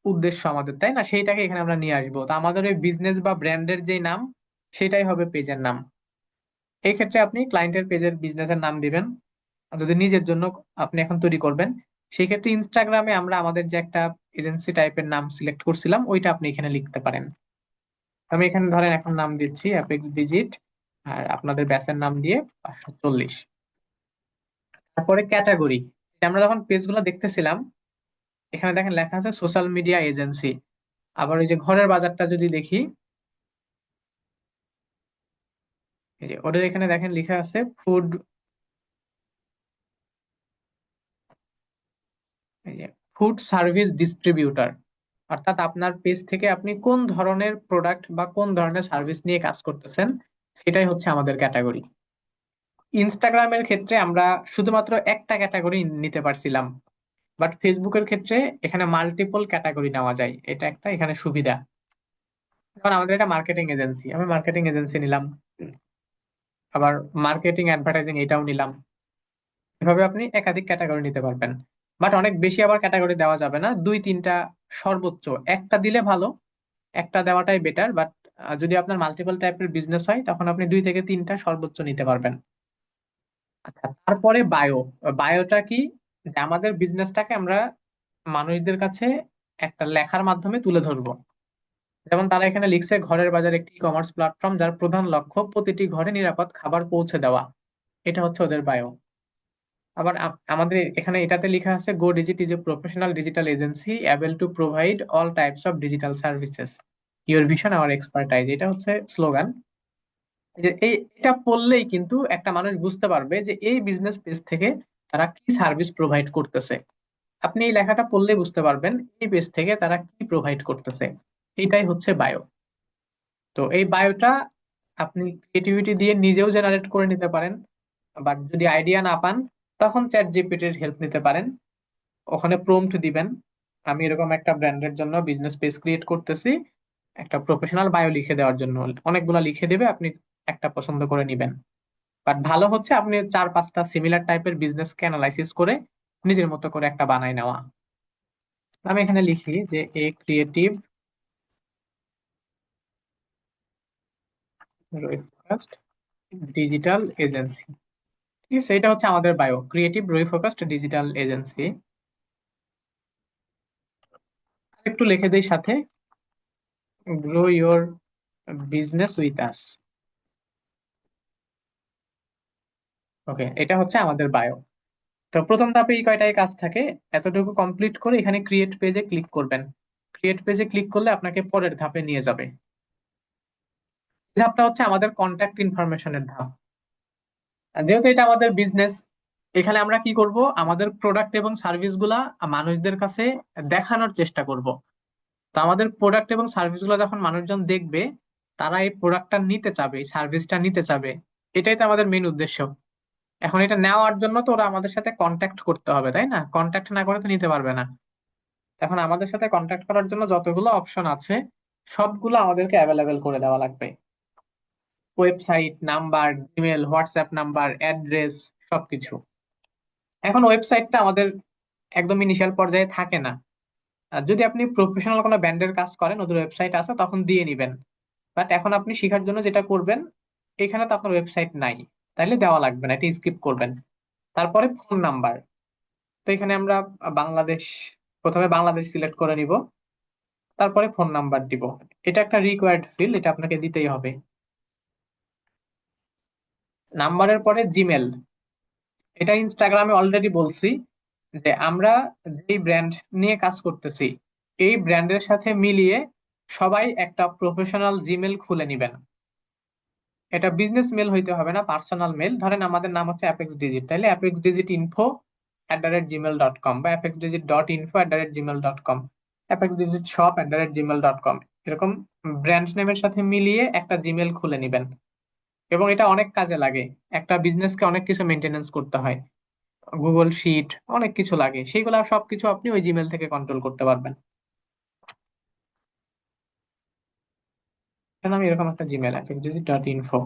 উদ্দেশ্য আমাদের, তাই না? সেইটাকে এখানে আমরা নিয়ে আসবো। তো আমাদের ওই বিজনেস বা ব্র্যান্ডের যে নাম, সেটাই হবে পেজের নাম। এই ক্ষেত্রে আপনি ক্লায়েন্টের পেজের বিজনেসের নাম দিবেন। আর যদি নিজের জন্য আপনি এখন তৈরি করবেন, সেই ক্ষেত্রে ইনস্টাগ্রামে আমরা আমাদের যে একটা এজেন্সি টাইপের নাম সিলেক্ট করছিলাম, ওইটা আপনি এখানে লিখতে পারেন। আমি এখানে ধরেন এখন নাম দিচ্ছি অ্যাপেক্স ডিজিট, আর আপনাদের ব্যাচের নাম দিয়ে 540। তারপরে ক্যাটাগরি, আমরা যখন পেজগুলো দেখতেছিলাম, এখানে দেখেন লেখা আছে সোশ্যাল মিডিয়া এজেন্সি। আবার ওই যে ঘরের বাজারটা যদি দেখি, এই যে ওদের এখানে দেখেন লেখা আছে ফুড, এই যে ফুড সার্ভিস ডিস্ট্রিবিউটর। অর্থাৎ আপনার পেজ থেকে আপনি কোন ধরনের প্রোডাক্ট বা কোন ধরনের সার্ভিস নিয়ে কাজ করতেছেন, সেটাই হচ্ছে আমাদের ক্যাটাগরি। ইনস্টাগ্রামের ক্ষেত্রে আমরা শুধুমাত্র একটা ক্যাটাগরি নিতে পারছিলাম, বাট ফেসবুকের ক্ষেত্রে এখানে মাল্টিপল ক্যাটাগরি নেওয়া যায়, এটা একটা এখানে সুবিধা। কারণ আমাদের এটা মার্কেটিং এজেন্সি, আমি মার্কেটিং এজেন্সি নিলাম, আবার মার্কেটিং অ্যাডভার্টাইজিং এটাও নিলাম। এভাবে আপনি একাধিক ক্যাটাগরি নিতে পারবেন। বাট অনেক বেশি আবার ক্যাটাগরি দেওয়া যাবে না, দুই তিনটা সর্বোচ্চ। একটা দিলে ভালো, একটা দেওয়াটাই বেটার। বাট যদি আপনার মাল্টিপল টাইপের বিজনেস হয়, তখন আপনি দুই থেকে তিনটা সর্বোচ্চ নিতে পারবেন। আচ্ছা, তারপরে বায়ো। বায়োটা কি? যে আমাদের বিজনেসটাকে আমরা মানুষদের কাছে একটা লেখার মাধ্যমে তুলে ধরবো। যেমন তারা এখানে লিখছে, ঘরের বাজার একটি ই কমার্স প্ল্যাটফর্ম যার প্রধান লক্ষ্য প্রতিটি ঘরে নিরাপদ খাবার পৌঁছে দেওয়া। এটা হচ্ছে ওদের বায়ো। আবার আমাদের এখানে এটাতে লেখা আছে, Go Digit is a professional digital agency able to provide all types of digital services, your vision our expertise. এটা হচ্ছে স্লোগান। যে এটা পড়লেই কিন্তু একটা মানুষ বুঝতে পারবে যে এই বিজনেস পেজ থেকে তারা কি সার্ভিস প্রোভাইড করতেছে। আপনি এই লেখাটা পড়লেই বুঝতে পারবেন এই পেজ থেকে তারা কি প্রোভাইড করতেছে। এটাই হচ্ছে বায়ো। তো এই বায়োটা আপনি ক্রিয়েটিভিটি দিয়ে নিজেও জেনারেট করে নিতে পারেন, বাট যদি আইডিয়া না পান, তখন চ্যাট জিপিটির হেল্প নিতে পারেন। ওখানে প্রম্পট দিবেন, আমি এরকম একটা ব্র্যান্ডের জন্য বিজনেস পেজ ক্রিয়েট করতেছি, একটা প্রফেশনাল বায়ো লিখে দেওয়ার জন্য। অনেকগুলা লিখে দেবে, আপনি একটা পছন্দ করে নিবেন। বাট ভালো হচ্ছে আপনি চার পাঁচটা সিমিলার টাইপের বিজনেস কে অ্যানালাইসিস করে নিজের মতো করে একটা বানাই নেওয়া। আমি এখানে লিখি যে এ ক্রিয়েটিভ ডিজিটাল এজেন্সি। ঠিক আছে, এটা হচ্ছে আমাদের bio, creative ROI focused digital agency. একটু লিখে দেই সাথে, grow your business with us. Okay, এটা হচ্ছে আমাদের বায়ো। তো প্রথম ধাপে এই কয়টাই কাজ থাকে। এতটুকু কমপ্লিট করে এখানে ক্রিয়েট পেজে ক্লিক করবেন। ক্রিয়েট পেজে ক্লিক করলে আপনাকে পরের ধাপে নিয়ে যাবে। এই ধাপটা হচ্ছে আমাদের কন্ট্যাক্ট ইনফরমেশনের ধাপ। আর যেহেতু এটা আমাদের বিজনেস, এখানে আমরা কি করব, আমাদের প্রোডাক্ট এবং সার্ভিস গুলা মানুষদের কাছে দেখানোর চেষ্টা করব। তো আমাদের প্রোডাক্ট এবং সার্ভিস গুলো যখন মানুষজন দেখবে, তারা এই প্রোডাক্টটা নিতে চাবে, এই সার্ভিসটা নিতে চাবে। এটাই তো আমাদের মেইন উদ্দেশ্য। এখন এটা নেওয়ার জন্য তো ওরা আমাদের সাথে কন্ট্যাক্ট করতে হবে, তাই না? কন্ট্যাক্ট না করে তো নিতে পারবে না। এখন আমাদের সাথে কন্ট্যাক্ট করার জন্য যতগুলো অপশন আছে, সবগুলো আমাদেরকে অ্যাভেলেবেল করে দেওয়া লাগবে। Website, number, email, WhatsApp number, address, সবকিছু। এখন ওয়েবসাইটটা আমাদের একদম ইনিশিয়াল পর্যায়ে থাকে না। আর যদি আপনি প্রফেশনাল কোনো ব্র্যান্ডের কাজ করেন, ওদের ওয়েবসাইট আছে, তখন দিয়ে নিবেন। বাট এখন আপনি শেখার জন্য যেটা করবেন, এখানে তো আপনার ওয়েবসাইট নাই, তাইলে দেওয়া লাগবে না, এটা স্কিপ করবেন। তারপরে ফোন নাম্বার। তো এখানে আমরা বাংলাদেশ, প্রথমে বাংলাদেশ সিলেক্ট করে নিব, তারপরে ফোন নাম্বার দিব। এটা একটা রিকোয়ার্ড ফিল্ড, এটা আপনাকে দিতেই হবে। নাম্বারের পরে জিমেল। এটা ইনস্টাগ্রামে অলরেডি বলছি যে আমরা যেই ব্র্যান্ড নিয়ে কাজ করতেছি, এই ব্র্যান্ডের সাথে মিলিয়ে সবাই একটা প্রফেশনাল জিমেল খুলে নিবেন। এটা বিজনেস মেল হইতে হবে না, পার্সোনাল মেল। ধরেন আমাদের নাম হচ্ছে অ্যাপেক্স ডিজিট, তাহলে অ্যাপেক্স ডিজিট ইনফো @gmail.com বা apex digit dot info @gmail.com, apex digit shop @gmail.com, এরকম ব্র্যান্ড নেমের সাথে মিলিয়ে একটা জিমেল খুলে নিবেন। এবং এটা অনেক কাজে লাগে, একটা বিজনেসকে অনেক কিছু মেনটেনেন্স করতে হয়, গুগল শিট অনেক কিছু লাগে, সেইগুলা সবকিছু আপনি ওই জিমেল থেকে কন্ট্রোল করতে পারবেন। এখন আমি এরকম একটা Gmail apex digit dot info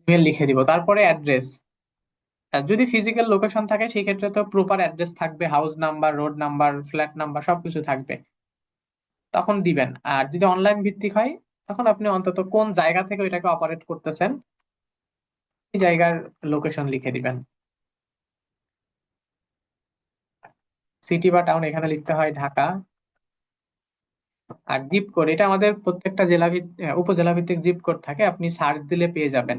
mail লিখে দিব, তারপরে অ্যাড্রেস। আর যদি ফিজিক্যাল লোকেশন থাকে সেই ক্ষেত্রে তো প্রপার অ্যাড্রেস থাকবে, house number, road number, flat number সবকিছু থাকবে, তখন দিবেন। আর যদি অনলাইন ভিত্তিক হয় তখন আপনি অন্তত কোন জায়গা থেকে ওইটাকে অপারেট করতেছেন এই জায়গার লোকেশন লিখে দিবেন। সিটি বা টাউন এখানে লিখতে হয় ঢাকা। আর জিপ কোড, এটা আমাদের প্রত্যেকটা জেলা উপজেলা ভিত্তিক জিপ কোড থাকে, আপনি সার্চ দিলে পেয়ে যাবেন,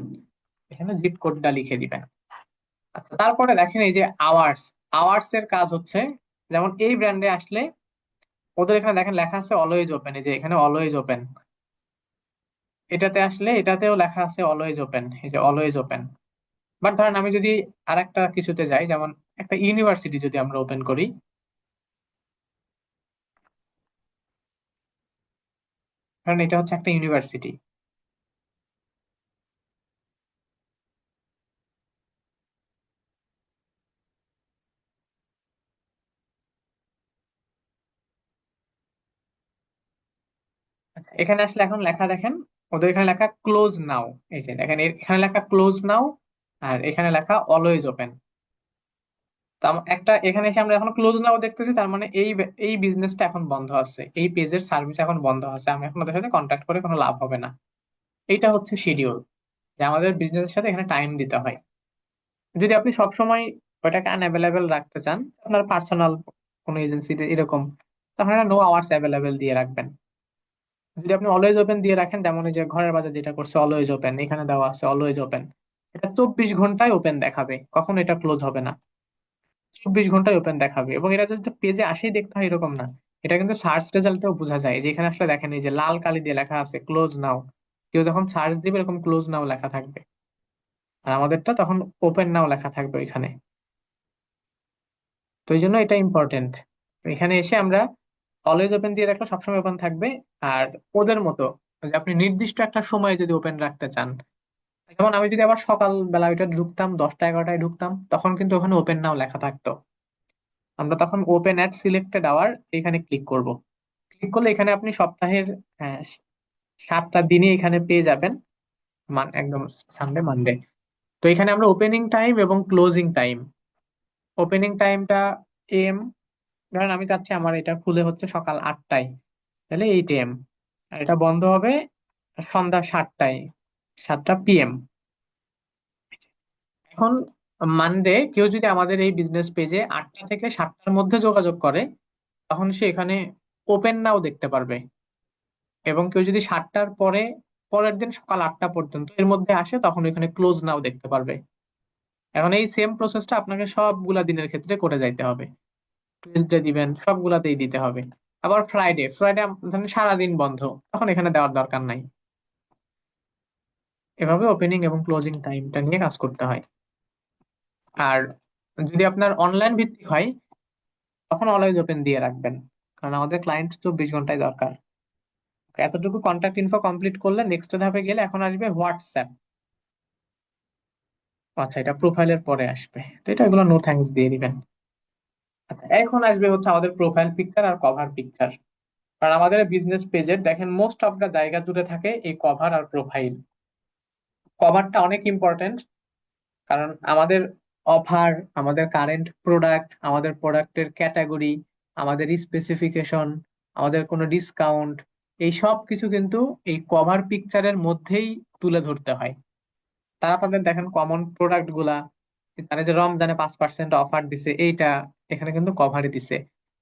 এখানে জিপ কোডটা লিখে দিবেন। আচ্ছা, তারপরে দেখেন এই যে আওয়ার্স, আওয়ার্স এর কাজ হচ্ছে, যেমন এই ব্র্যান্ডে আসলে ওদের এখানে দেখেন লেখা আছে অলওয়েজ ওপেন, এই যে এখানে অলওয়েজ ওপেন, এটাতে আসলে এটাতেও লেখা আছে অলওয়েজ ওপেন, এই যে অলওয়েজ ওপেন। বাট ধরেন আমি যদি আরেকটা কিছুতে যাই, যেমন একটা ইউনিভার্সিটি যদি আমরা ওপেন করি, কারণ এটা হচ্ছে একটা ইউনিভার্সিটি, এখানে আসলে এখন লেখা দেখেন, ওদের এখানে লেখা ক্লোজ নাও, এই যে দেখেন এখানে লেখা ক্লোজ নাও, আর এখানে লেখা অলওয়েজ ওপেন। তো একটা এখানে এসে আমরা এখন ক্লোজ নাও দেখতেছি, তার মানে এই বিজনেসটা এখন বন্ধ আছে, এই পেজের সার্ভিস এখন বন্ধ আছে, আমি এখন ওদের সাথে কন্ট্যাক্ট করে কোনো লাভ হবে না। এইটা হচ্ছে শিডিউল, যে আমাদের বিজনেসের সাথে এখানে টাইম দিতে হয়। যদি আপনি সবসময় ওটাকে আনঅ্যাভেলেবেল রাখতে চান, আপনার পার্সোনাল কোনো এজেন্সি এরকম, তখন একটা নো আওয়ার্স অ্যাভেলেবেল দিয়ে রাখবেন। যদি আপনি অলওয়েজ ওপেন দিয়ে রাখেন, যেমন এই যে ঘরের বাজার যেটা করছে অলওয়েজ ওপেন, এখানে দেওয়া আছে অলওয়েজ ওপেন, এটা 24 ঘন্টায় ওপেন দেখাবে, কখনো এটা ক্লোজ হবে না, 24 ঘন্টায় ওপেন দেখাবে। এবং এটা যদি পেজে আসেই দেখতে হয় এরকম না, এটা কিন্তু সার্চ রেজাল্টেও বোঝা যায়, যে এখানে আসলে দেখেন এই যে লাল কালি দিয়ে লেখা আছে ক্লোজ নাও, কেউ যখন সার্চ দিবে এরকম ক্লোজ নাও লেখা থাকবে, আর আমাদেরটা তখন ওপেন নাও লেখা থাকবে ওইখানে। তো এই জন্য এটা ইম্পর্টেন্ট, এখানে এসে আমরা অলওয়েজ ওপেন দিয়ে রাখলে সবসময় ওপেন থাকবে। আর ওদের মতো যে আপনি নির্দিষ্ট একটা সময় যদি ওপেন রাখতে চান, যেমন আমি যদি আবার সকাল বেলা ওইটা ঢুকতাম 10টা 11টায় ঢুকতাম, তখন কিন্তু ওখানে ওপেন নাও লেখা থাকতো, আমরা তখন ওপেন অ্যাট সিলেক্টেড আওয়ার এখানে ক্লিক করব। ক্লিক করলে এখানে আপনি সপ্তাহের 7টা দিনই এখানে পেয়ে যাবেন, একদম সানডে মানডে। তো এখানে আমরা ওপেনিং টাইম এবং ক্লোজিং টাইম, ওপেনিং টাইমটা এম, ধরেন আমি চাচ্ছি আমার এটা খুলে হচ্ছে সকাল 8টায়, তাহলে 8 AM। আর এটা বন্ধ হবে সন্ধ্যা 7টায়, 7টা PM। এখন মানডে কেউ যদি আমাদের এই বিজনেস পেজে 8টা থেকে 7টার মধ্যে যোগাযোগ করে, তখন সে এখানে ওপেন নাও দেখতে পারবে। এবং কেউ যদি 7টার পরে পরের দিন সকাল 8টা পর্যন্ত এর মধ্যে আসে, তখন এখানে ক্লোজ নাও দেখতে পারবে। এখন এই সেম প্রসেসটা আপনাকে সবগুলা দিনের ক্ষেত্রে করে যাইতে হবে, টিউসডে দিবেন, সবগুলাতেই দিতে হবে। আবার ফ্রাইডে, ফ্রাইডে ধরেন সারাদিন বন্ধ, তখন এখানে দেওয়ার দরকার নাই। এভাবে ওপেনিং এবং ক্লোজিং টাইমটা নিয়ে কাজ করতে হয়। আর যদি আপনার অনলাইন ভিত্তিক হয়, তখন অলওয়েজ ওপেন দিয়ে রাখবেন, কারণ আমাদের ক্লায়েন্ট 24 ঘন্টায় দরকার। এতটুকু কন্ট্যাক্ট ইনফো কমপ্লিট করলে নেক্সট ধাপে গেলে এখন আসবে হোয়াটসঅ্যাপ। আচ্ছা, এটা প্রোফাইলের পরে আসবে, তো এটা এগুলো নো থ্যাঙ্কস দিয়ে দিবেন। আচ্ছা, এখন আসবে হচ্ছে আমাদের প্রোফাইল পিকচার আর কভার পিকচার। কারণ আমাদের বিজনেস পেজের দেখেন মোস্ট অফ দা জায়গা জুড়ে থাকে এই কভার আর প্রোফাইল। কভারটা অনেক ইম্পর্টেন্ট, কারণ আমাদের অফার, আমাদের কারেন্ট প্রোডাক্ট, আমাদের প্রোডাক্টের ক্যাটাগরি, আমাদের স্পেসিফিকেশন, আমাদের কোনো ডিসকাউন্ট, এই সব কিছু কিন্তু এই কভার পিকচারের মধ্যেই তুলে ধরতে হয়। তারা তাদের দেখেন কমন প্রোডাক্ট গুলা, তারা যে রমজানে 5% অফার দিছে এইটা এখানে কিন্তু কভারে দিছে।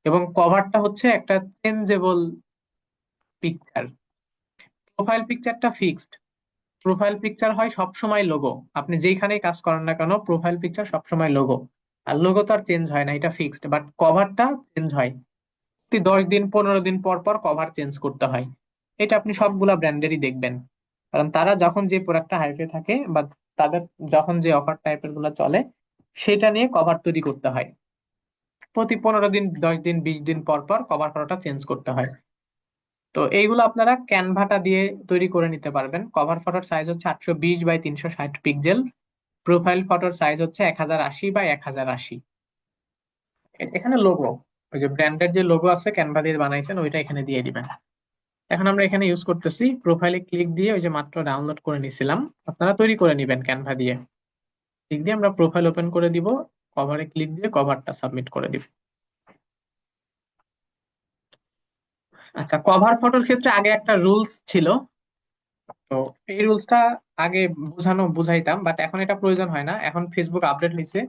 এবং কভারটা হচ্ছে একটা চেঞ্জেবল পিকচার, প্রোফাইল পিকচারটা ফিক্সড। প্রোফাইল পিকচার হয় সবসময় লোগো, আপনি যেখানেই কাজ করেন না কেন প্রোফাইল পিকচার সবসময় লোগো। আর লোগো তো আর চেঞ্জ হয় না, এটা ফিক্সড, বাট কভারটা চেঞ্জ হয়, প্রতি 10 দিন 15 দিন পর পর কভার চেঞ্জ করতে হয়। এটা আপনি সবগুলা ব্র্যান্ডেরই দেখবেন। কারণ তারা যখন যে প্রোডাক্টটা হাইপে থাকে বা তাদের যখন যে অফার টাইপের গুলো চলে সেটা নিয়ে কভার তৈরি করতে হয়। প্রতি 15 দিন, 10 দিন, 20 দিন পর পর কভার ফটোটা চেঞ্জ করতে হয়। তো এইগুলো আপনারা ক্যানভাটা দিয়ে তৈরি করে নিতে পারবেন। কভার ফটোর সাইজ হচ্ছে 820 বাই 360 পিক্সেল। প্রোফাইল ফটোর সাইজ হচ্ছে 1080 বাই 1080। এখানে লোগো, ওই যে ব্র্যান্ডের যে লোগো আছে ক্যানভা দিয়ে বানাইছেন ওইটা এখানে দিয়ে দিবেন। এখন আমরা এখানে ইউজ করতেছি, প্রোফাইলে ক্লিক দিয়ে ওই যে মাত্র ডাউনলোড করে নিছিলাম, আপনারা তৈরি করে নিবেন ক্যানভা দিয়ে। ক্লিক দিয়ে আমরা প্রোফাইল ওপেন করে দিব, কভারে ক্লিক দিয়ে কভারটা সাবমিট করে দিব। আচ্ছা, কভার ফটোর ক্ষেত্রে আগে একটা রুলস ছিল। তো এই রুলসটা আগে বুঝাইতাম, বাট এখন এটা প্রয়োজন হয় না, এখন ফেসবুক আপডেট হয়েছে।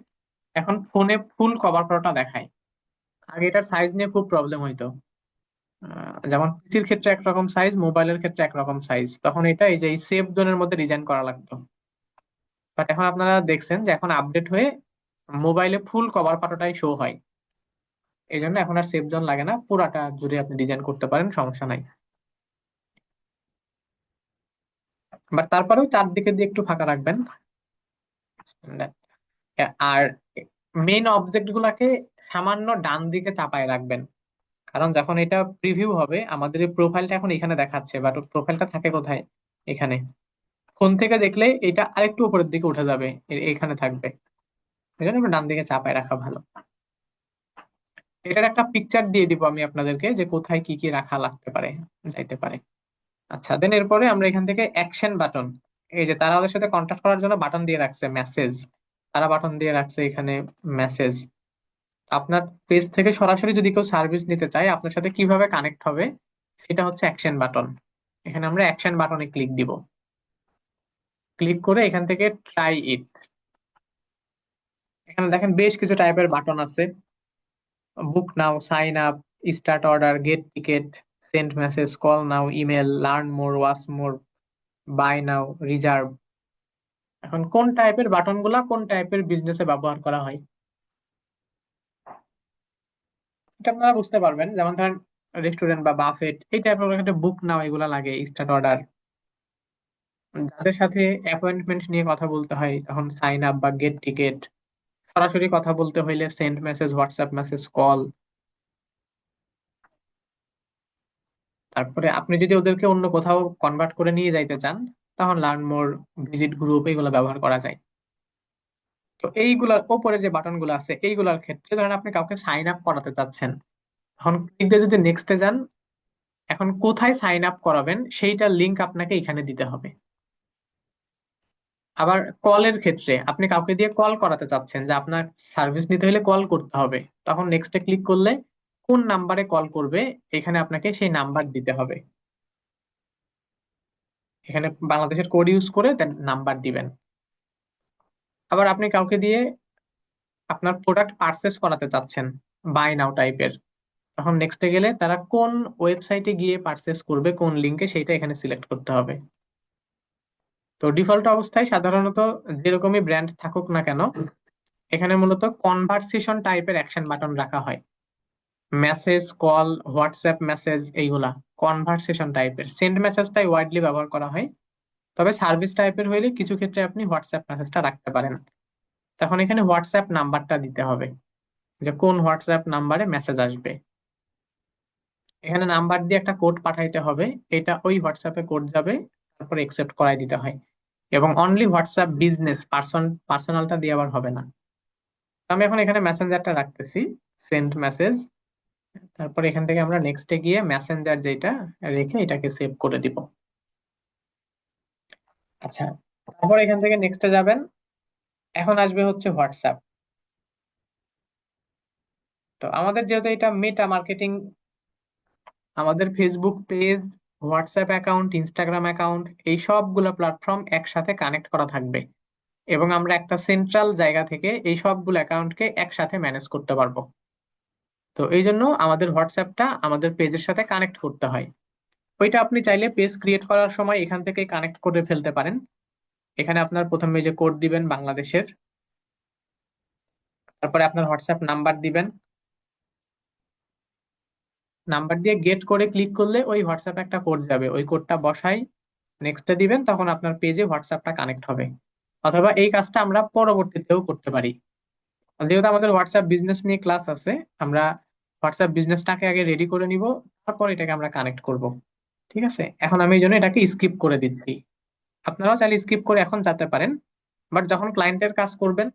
এখন ফোনে ফুল কভার ফটোটা দেখায়। আগে এটার সাইজ নিয়ে খুব প্রবলেম হইতো। যেমন পিসির ক্ষেত্রে একরকম সাইজ, মোবাইলের ক্ষেত্রে একরকম সাইজ, তখন এটা এই যে সেভ জোনের মধ্যে ডিজাইন করা লাগতো। বাট এখন আপনারা দেখছেন যে এখন আপডেট হয়ে মোবাইলে ফুল কভার ফটোটাই শো হয়। এই জন্য এখন আর সেভ জোন লাগে না, পুরাটা জুড়ে আপনি ডিজাইন করতে পারেন, সমস্যা নাই। বাট তারপরেও চারদিকে দিয়ে একটু ফাঁকা রাখবেন। আর মেইন অবজেক্ট গুলাকে সামান্য ডান দিকে চাপায় রাখবেন। কারণ যখন এটা প্রিভিউ হবে, আমাদের এই প্রোফাইলটা এখন এখানে দেখাচ্ছে, বাট প্রোফাইলটা থাকে কোথায়? এখানে। ফোন থেকে দেখলে এটা আরেকটু উপরের দিকে উঠে যাবে, এখানে থাকবে। এই জন্য একটু ডান দিকে চাপায় রাখা ভালো। এটার একটা পিকচার দিয়ে দিব আমি আপনাদেরকে, যে কোথায় কি কি রাখা লাগতে পারে, যাইতে পারে। আচ্ছা, দেন এরপরে আমরা এখান থেকে অ্যাকশন বাটন, এই যে তারা আমাদের সাথে কন্ট্যাক্ট করার জন্য বাটন দিয়ে রাখছে মেসেজ, তারা বাটন দিয়ে রাখছে এখানে মেসেজ। আপনার পেজ থেকে সরাসরি যদি কেউ সার্ভিস নিতে চায় আপনার সাথে কিভাবে কানেক্ট হবে, সেটা হচ্ছে অ্যাকশন বাটন। এখানে আমরা অ্যাকশন বাটনে ক্লিক দিব। ক্লিক করে এখান থেকে ট্রাই ইট, এখানে দেখেন বেশ কিছু টাইপের বাটন আছে। Book now, sign up, start order, get ticket, send message, call now, email, learn more, watch more, buy now, reserve. এখন কোন টাইপের বাটন গুলা কোন টাইপের বিজনেসে ব্যবহার করা হয় এটা আপনারা বুঝতে পারবেন। যেমন ধরেন রেস্টুরেন্ট বা বাফেট এই টাইপের ক্ষেত্রে বুক নাও এগুলা লাগে, স্টার্ট অর্ডার। যাদের সাথে অ্যাপয়েন্টমেন্ট নিয়ে কথা বলতে হয় তখন সাইন আপ বা গেট টিকেট। সরাসরি কথা বলতে হইলে send message, WhatsApp message, call. তারপরে আপনি যদি ওদেরকে অন্য কোথাও কনভার্ট করে নিয়ে যাইতে চান তখন লার্ন মোর, ভিজিট গ্রুপ এগুলো ব্যবহার করা যায়। তো এইগুলার ওপরে যে বাটন গুলো আছে এইগুলার ক্ষেত্রে ধরেন আপনি কাউকে সাইন আপ করাতে চাচ্ছেন, এখন ক্লিক দিয়ে যদি নেক্সটে যান, এখন কোথায় সাইন আপ করাবেন সেইটার লিংক আপনাকে এখানে দিতে হবে। আবার কলের ক্ষেত্রে আপনি কাউকে দিয়ে কল করাতে চাচ্ছেন, যে আপনার সার্ভিস নিতে হলে কল করতে হবে, তখন নেক্সটে ক্লিক করলে কোন নাম্বারে কল করবে এখানে আপনাকে সেই নাম্বার দিতে হবে। এখানে বাংলাদেশের কোড ইউজ করে দেন নাম্বার দিবেন। আবার আপনি কাউকে দিয়ে আপনার প্রোডাক্ট পারচেস করাতে চাচ্ছেন, বাই নাও টাইপের, তখন নেক্সটে গেলে তারা কোন ওয়েবসাইটে গিয়ে পারচেস করবে, কোন লিঙ্কে, সেইটা এখানে সিলেক্ট করতে হবে। তো ডিফল্ট অবস্থায় সাধারণত যেরকমই ব্র্যান্ড থাকুক না কেন, এখানে মূলত কনভারসেশন টাইপের অ্যাকশন বাটন রাখা হয়। মেসেজ, কল, হোয়াটসঅ্যাপ মেসেজ এইগুলা কনভারসেশন টাইপের। সেন্ড মেসেজটাই ওয়াইডলি ব্যবহার করা হয়, তবে সার্ভিস টাইপের হইলে কিছু ক্ষেত্রে আপনি হোয়াটসঅ্যাপ মেসেজটা রাখতে পারেন। তখন এখানে হোয়াটসঅ্যাপ নাম্বারটা দিতে হবে, যে কোন হোয়াটসঅ্যাপ নাম্বারে মেসেজ আসবে। এখানে নাম্বার দিয়ে একটা কোড পাঠাইতে হবে, এটা ওই হোয়াটসঅ্যাপে কোড যাবে, তারপরে একসেপ্ট করাই দিতে হয়। এবং অনলি হোয়াটসঅ্যাপ বিজনেস, পার্সোনালটা দিয়ে আবার হবে না। তো আমি এখন এখানে মেসেঞ্জারটা রাখতেছি, সেন্ড মেসেজ। তারপর এখান থেকে আমরা নেক্সটে গিয়ে মেসেঞ্জার যেটা রেখে এটাকে সেভ করে দিব। আচ্ছা, তারপর এখান থেকে নেক্সটে যাবেন, এখন আসবে হচ্ছে হোয়াটসঅ্যাপ। তো আমাদের যেহেতু এটা মেটা মার্কেটিং, আমাদের Facebook page, WhatsApp account, Instagram account এই সবগুলো প্ল্যাটফর্ম একসাথে কানেক্ট করা থাকবে, এবং আমরা একটা সেন্ট্রাল জায়গা থেকে এই সবগুলো অ্যাকাউন্টকে একসাথে ম্যানেজ করতে পারবো। তো এই জন্য আমাদের হোয়াটসঅ্যাপটা আমাদের পেজের সাথে কানেক্ট করতে হয়। ওইটা আপনি চাইলে পেজ ক্রিয়েট করার সময় এখান থেকে কানেক্ট করে ফেলতে পারেন। এখানে আপনার প্রথমে যে কোড দিবেন বাংলাদেশের, তারপরে আপনার হোয়াটসঅ্যাপ নাম্বার দিবেন, নাম্বার দিয়ে গেট করে ক্লিক করলে ওই হোয়াটসঅ্যাপে একটা কোড যাবে, ওই কোডটা বসাই নেক্সটে দিবেন, তখন আপনার পেজে হোয়াটসঅ্যাপটা কানেক্ট হবে। অথবা এই কাজটা আমরা পরবর্তীতেও করতে পারি। যেহেতু আমাদের হোয়াটসঅ্যাপ বিজনেস নিয়ে ক্লাস আছে, আমরা হোয়াটসঅ্যাপ বিজনেসটাকে আগে রেডি করে নিব, তারপর এটাকে আমরা কানেক্ট করব। ঠিক আছে, এখন আমি এই জন্য এটাকে স্কিপ করে দিচ্ছি। আপনারাও চাইলে স্কিপ করে এখন যেতে পারেন, বাট যখন ক্লায়েন্টের কাজ করবেন,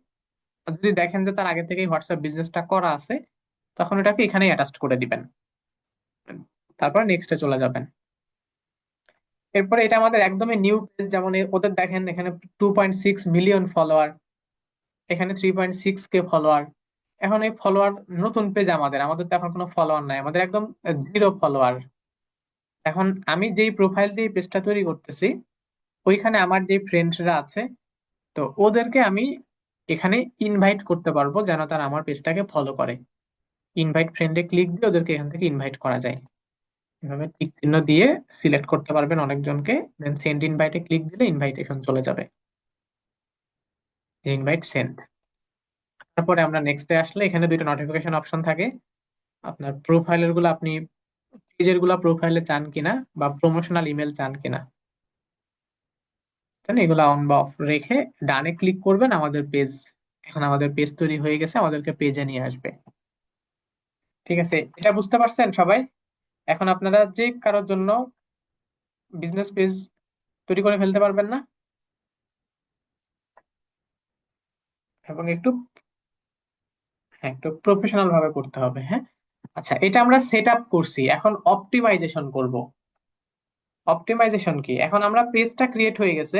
যদি দেখেন যে তার আগে থেকেই হোয়াটসঅ্যাপ বিজনেসটা করা আছে, তখন এটাকে এখানেই অ্যাটাচ করে দিবেন, তারপর নেক্সটে চলে যাবেন। এরপরে এটা আমাদের একদমই নিউ পেজ, যেমন ওদের দেখেন এখানে 2.6 মিলিয়ন ফলোয়ার, এখানে 3.6K ফলোয়ার। এখন এই ফলোয়ার, নতুন পেজ আমাদের আমাদের তো এখন কোনো ফলোয়ার নাই, আমাদের একদম জিরো ফলোয়ার। এখন আমি যেই প্রোফাইল দিয়ে পেজটা তৈরি করতেছি, ওইখানে আমার যে ফ্রেন্ডসরা আছে, তো ওদেরকে আমি এখানে ইনভাইট করতে পারবো যেন তারা আমার পেজটাকে ফলো করে। ইনভাইট ফ্রেন্ডে ক্লিক দিয়ে ওদেরকে এখান থেকে ইনভাইট করা যায়। এভাবে টিক চিহ্ন দিয়ে সিলেক্ট করতে পারবেন অনেকজনকে, দেন সেন্ড ইনভাইটে ক্লিক দিলে ইনভাইটেশন চলে যাবে, ইনভাইট সেন্ড। তারপরে আমরা নেক্সটে আসলে এখানে দুইটা নোটিফিকেশন অপশন থাকে। আপনার প্রোফাইলের গুলো আপনি পেজের গুলা প্রোফাইলে চান কিনা, বা প্রমোশনাল ইমেল চান কিনা, তাহলে এগুলা অন বা অফ রেখে ডানে ক্লিক করবেন। আমাদের পেজ, এখন আমাদের পেজ তৈরি হয়ে গেছে, আমাদেরকে পেজে নিয়ে আসবে। ঠিক আছে, এটা বুঝতে পারছেন সবাই? এখন আপনারা যে কারোর জন্য বিজনেস পেজ তৈরি করে ফেলতে পারবেন না, এবং একটু, হ্যাঁ, একটু প্রফেশনাল ভাবে করতে হবে। হ্যাঁ, আচ্ছা, এটা আমরা সেট আপ করছি, এখন অপটিমাইজেশন করব। অপটিমাইজেশন কি, এখন আমরা পেজটা ক্রিয়েট হয়ে গেছে,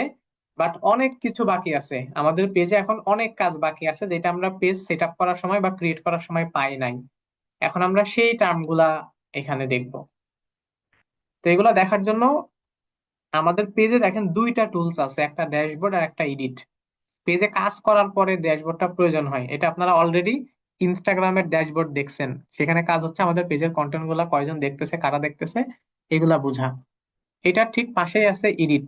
বাট অনেক কিছু বাকি আছে আমাদের পেজে, এখন অনেক কাজ বাকি আছে যেটা আমরা পেজ সেট আপ করার সময় বা ক্রিয়েট করার সময় পাই নাই। এখন আমরা সেই টার্ম গুলা এখানে দেখব। তো এগুলা দেখার জন্য আমাদের পেজে দেখেন দুইটা টুলস আছে, একটা ড্যাশবোর্ড আর একটা এডিট। পেজে কাজ করার পরে ড্যাশবোর্ডটা প্রয়োজন হয়, এটা আপনারা অলরেডি ইনস্টাগ্রামের ড্যাশবোর্ড দেখছেন, সেখানে কাজ হচ্ছে আমাদের পেজের কন্টেন্ট গুলা কয়জন দেখতেছে, কারা দেখতেছে, এগুলা বোঝা। এটার ঠিক পাশেই আছে এডিট।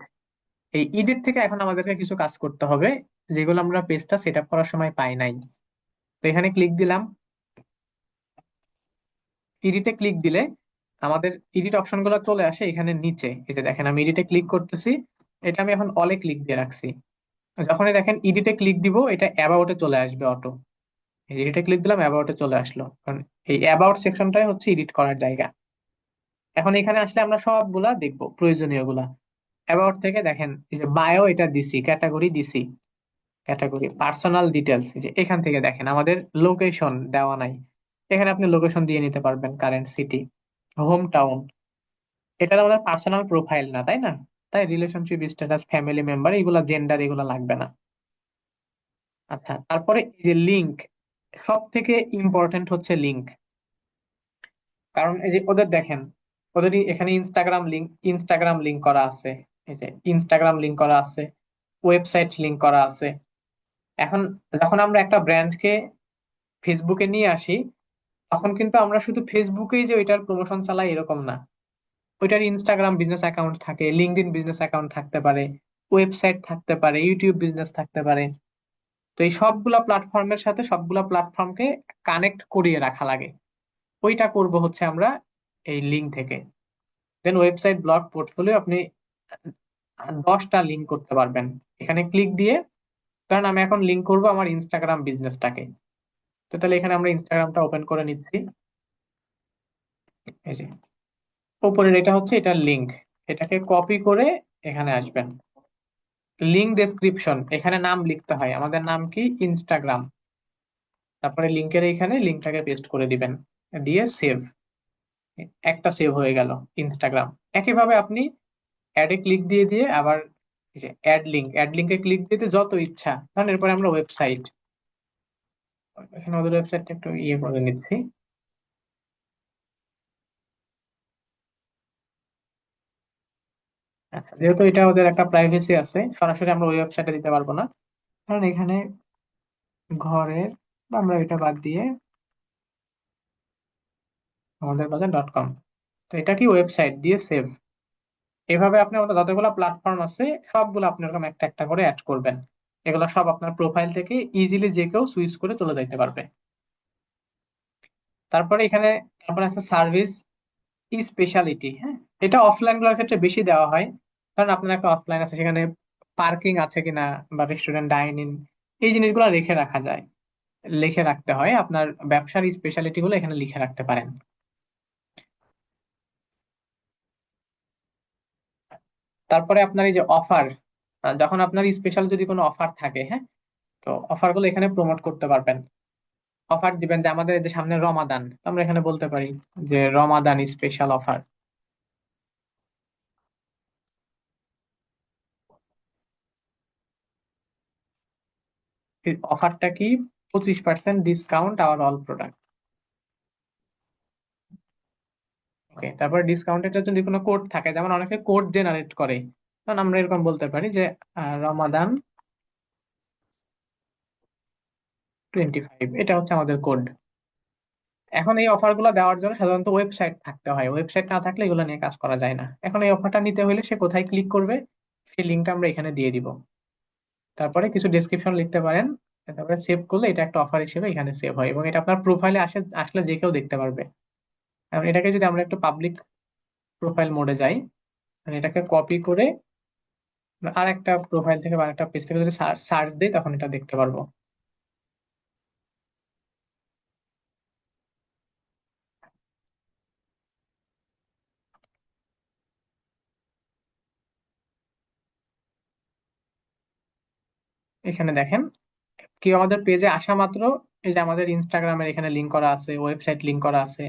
এই এডিট থেকে এখন আমাদেরকে কিছু কাজ করতে হবে, যেগুলো আমরা পেজটা সেট আপ করার সময় পাই নাই। তো এখানে ক্লিক দিলাম, এডিটে ক্লিক দিলে আমাদের এডিট অপশন গুলো চলে আসে এখানে নিচে। এই যে দেখেন, আমি এডিটে ক্লিক করতেছি, এটা আমি এখন অলে ক্লিক দিয়ে রাখছি। যখনই দেখেন এডিটে ক্লিক দিব, এটা অ্যাবাউটে চলে আসবে অটো। এডিটে ক্লিক দিলাম, অ্যাবাউটে চলে আসলো, কারণ এই অ্যাবাউট সেকশনটাই হচ্ছে এডিট করার জায়গা। এখন এখানে আসলে আমরা সবগুলা দেখবো, প্রয়োজনীয় গুলা। অ্যাবাউট থেকে দেখেন, এই যে বায়ো, এটা দিছি, ক্যাটাগরি দিছি, ক্যাটাগরি পার্সোনাল ডিটেলস, যে এখান থেকে দেখেন আমাদের লোকেশন দেওয়া নাই, এখানে আপনি লোকেশন দিয়ে নিতে পারবেন, কারেন্ট সিটি, হোম টাউন। এটা তো আমাদের পার্সোনাল প্রোফাইল না, তাই না? তাই রিলেশনশিপ স্ট্যাটাস, ফ্যামিলি মেম্বার, এগুলা জেন্ডার, এগুলা লাগবে না। আচ্ছা, তারপরে এই যে লিংক, সব থেকে ইম্পর্টেন্ট হচ্ছে লিংক। কারণ এই যে ওদের দেখেন, ওদের এখানে ইনস্টাগ্রাম লিংক করা আছে, এই যে ইনস্টাগ্রাম লিংক করা আছে, ওয়েবসাইট লিংক করা আছে। এখন যখন আমরা একটা ব্র্যান্ডকে ফেসবুকে নিয়ে আসি, তখন কিন্তু আমরা শুধু ফেসবুকেই যে ওইটার প্রমোশন চালাই এরকম না, ওইটার ইনস্টাগ্রাম বিজনেস অ্যাকাউন্ট থাকে, লিঙ্কডইন বিজনেস অ্যাকাউন্ট থাকতে পারে, ওয়েবসাইট থাকতে পারে, ইউটিউব বিজনেস থাকতে পারে। তো এই সবগুলা প্ল্যাটফর্মের সাথে সবগুলা প্ল্যাটফর্মকে কানেক্ট করিয়ে রাখা লাগে। ওইটা করব হচ্ছে আমরা এই লিঙ্ক থেকে। দেন ওয়েবসাইট, ব্লগ, পোর্টফোলিও, আপনি 10টা লিঙ্ক করতে পারবেন এখানে ক্লিক দিয়ে। কারণ আমি এখন লিঙ্ক করব আমার ইনস্টাগ্রাম বিজনেসটাকে, তো তাহলে এখানে আমরা ইনস্টাগ্রামটা ওপেন করে নিচ্ছি। এই যে উপরের এটা হচ্ছে এটার লিংক, এটাকে কপি করে এখানে আসবেন। লিঙ্ক ডেসক্রিপশন, এখানে নাম লিখতে হয়, আমাদের নাম কি, ইনস্টাগ্রাম। তারপরে লিঙ্কের এখানে লিঙ্কটাকে পেস্ট করে দিবেন, দিয়ে সেভ। একটা সেভ হয়ে গেল ইনস্টাগ্রাম। একইভাবে আপনি অ্যাডে ক্লিক দিয়ে দিয়ে আবার এই যে অ্যাড লিঙ্কে ক্লিক দিতে যত ইচ্ছা। কারণ এরপরে আমরা ওয়েবসাইট, এখানে ওদের ওয়েবসাইটটা একটু ইয়ে করে নিচ্ছি। আচ্ছা, যেহেতু এটা ওদের একটা প্রাইভেসি আছে, সরাসরি আমরা ওই ওয়েবসাইটে দিতে পারবো না, কারণ এখানে ঘরের, বা আমরা এটা বাদ দিয়ে আমাদের বাজার.com, তো এটা কি ওয়েবসাইট দিয়ে সেভ। এভাবে আপনি আমাদের যতগুলো প্ল্যাটফর্ম আছে সবগুলো আপনি এরকম একটা একটা করে অ্যাড করবেন। এগুলো সব আপনার প্রোফাইল থেকে ইজিলি যে কেউ সুইচ করে চলে যাইতে পারবে। তারপরে এখানে, তারপরে আছে সার্ভিস স্পেশালিটি। হ্যাঁ, এটা অফলাইন গুলোর ক্ষেত্রে বেশি দেওয়া হয়, কারণ আপনার একটা অফলাইন আছে, সেখানে পার্কিং আছে কিনা বা রেস্টুরেন্ট ডাইনিং, এই জিনিসগুলো লিখে রাখা যায়, লিখে রাখতে হয়। আপনার ব্যবসার স্পেশালিটি গুলো এখানে লিখে রাখতে পারেন। তারপরে আপনার এই যে অফার, যখন আপনার স্পেশাল যদি কোনো অফার থাকে, হ্যাঁ, তো অফার গুলো এখানে প্রমোট করতে পারবেন। অফার দিবেন যে আমাদের এই যে সামনে রমাদান, তো আমরা এখানে বলতে পারি যে রমাদান স্পেশাল অফার। অফারটা কি? 25% ডিসকাউন্ট আওয়ার অল প্রোডাক্ট। ওকে, তারপর ডিসকাউন্টের যদি কোনো কোড থাকে, যেমন অনেকে কোড জেনারেট করে, তখন আমরা এরকম বলতে পারি যে রমাদান 25, এটা হচ্ছে আমাদের কোড। এখন এই অফার গুলো দেওয়ার জন্য সাধারণত ওয়েবসাইট থাকতে হয়, ওয়েবসাইট না থাকলে এগুলো নিয়ে কাজ করা যায় না। এখন এই অফারটা নিতে হলে সে কোথায় ক্লিক করবে, সেই লিঙ্কটা আমরা এখানে দিয়ে দিব। তারপরে কিছু ডেসক্রিপশন লিখতে পারেন, তারপরে সেভ করলে এটা একটা অফার হিসেবে এখানে সেভ হয় এবং এটা আপনার প্রোফাইলে আসলে যে কেউ দেখতে পারবে। এখন এটাকে যদি আমরা একটু পাবলিক প্রোফাইল মোডে যাই, মানে এটাকে কপি করে আর একটা প্রোফাইল থেকে বা একটা পেজ থেকে যদি সার্চ দিই, তখন এটা দেখতে পারবো। এখানে দেখেন, কেউ আমাদের পেজে আসা মাত্র এই যে আমাদের ইনস্টাগ্রামের এখানে লিঙ্ক করা আছে, ওয়েবসাইট লিঙ্ক করা আছে।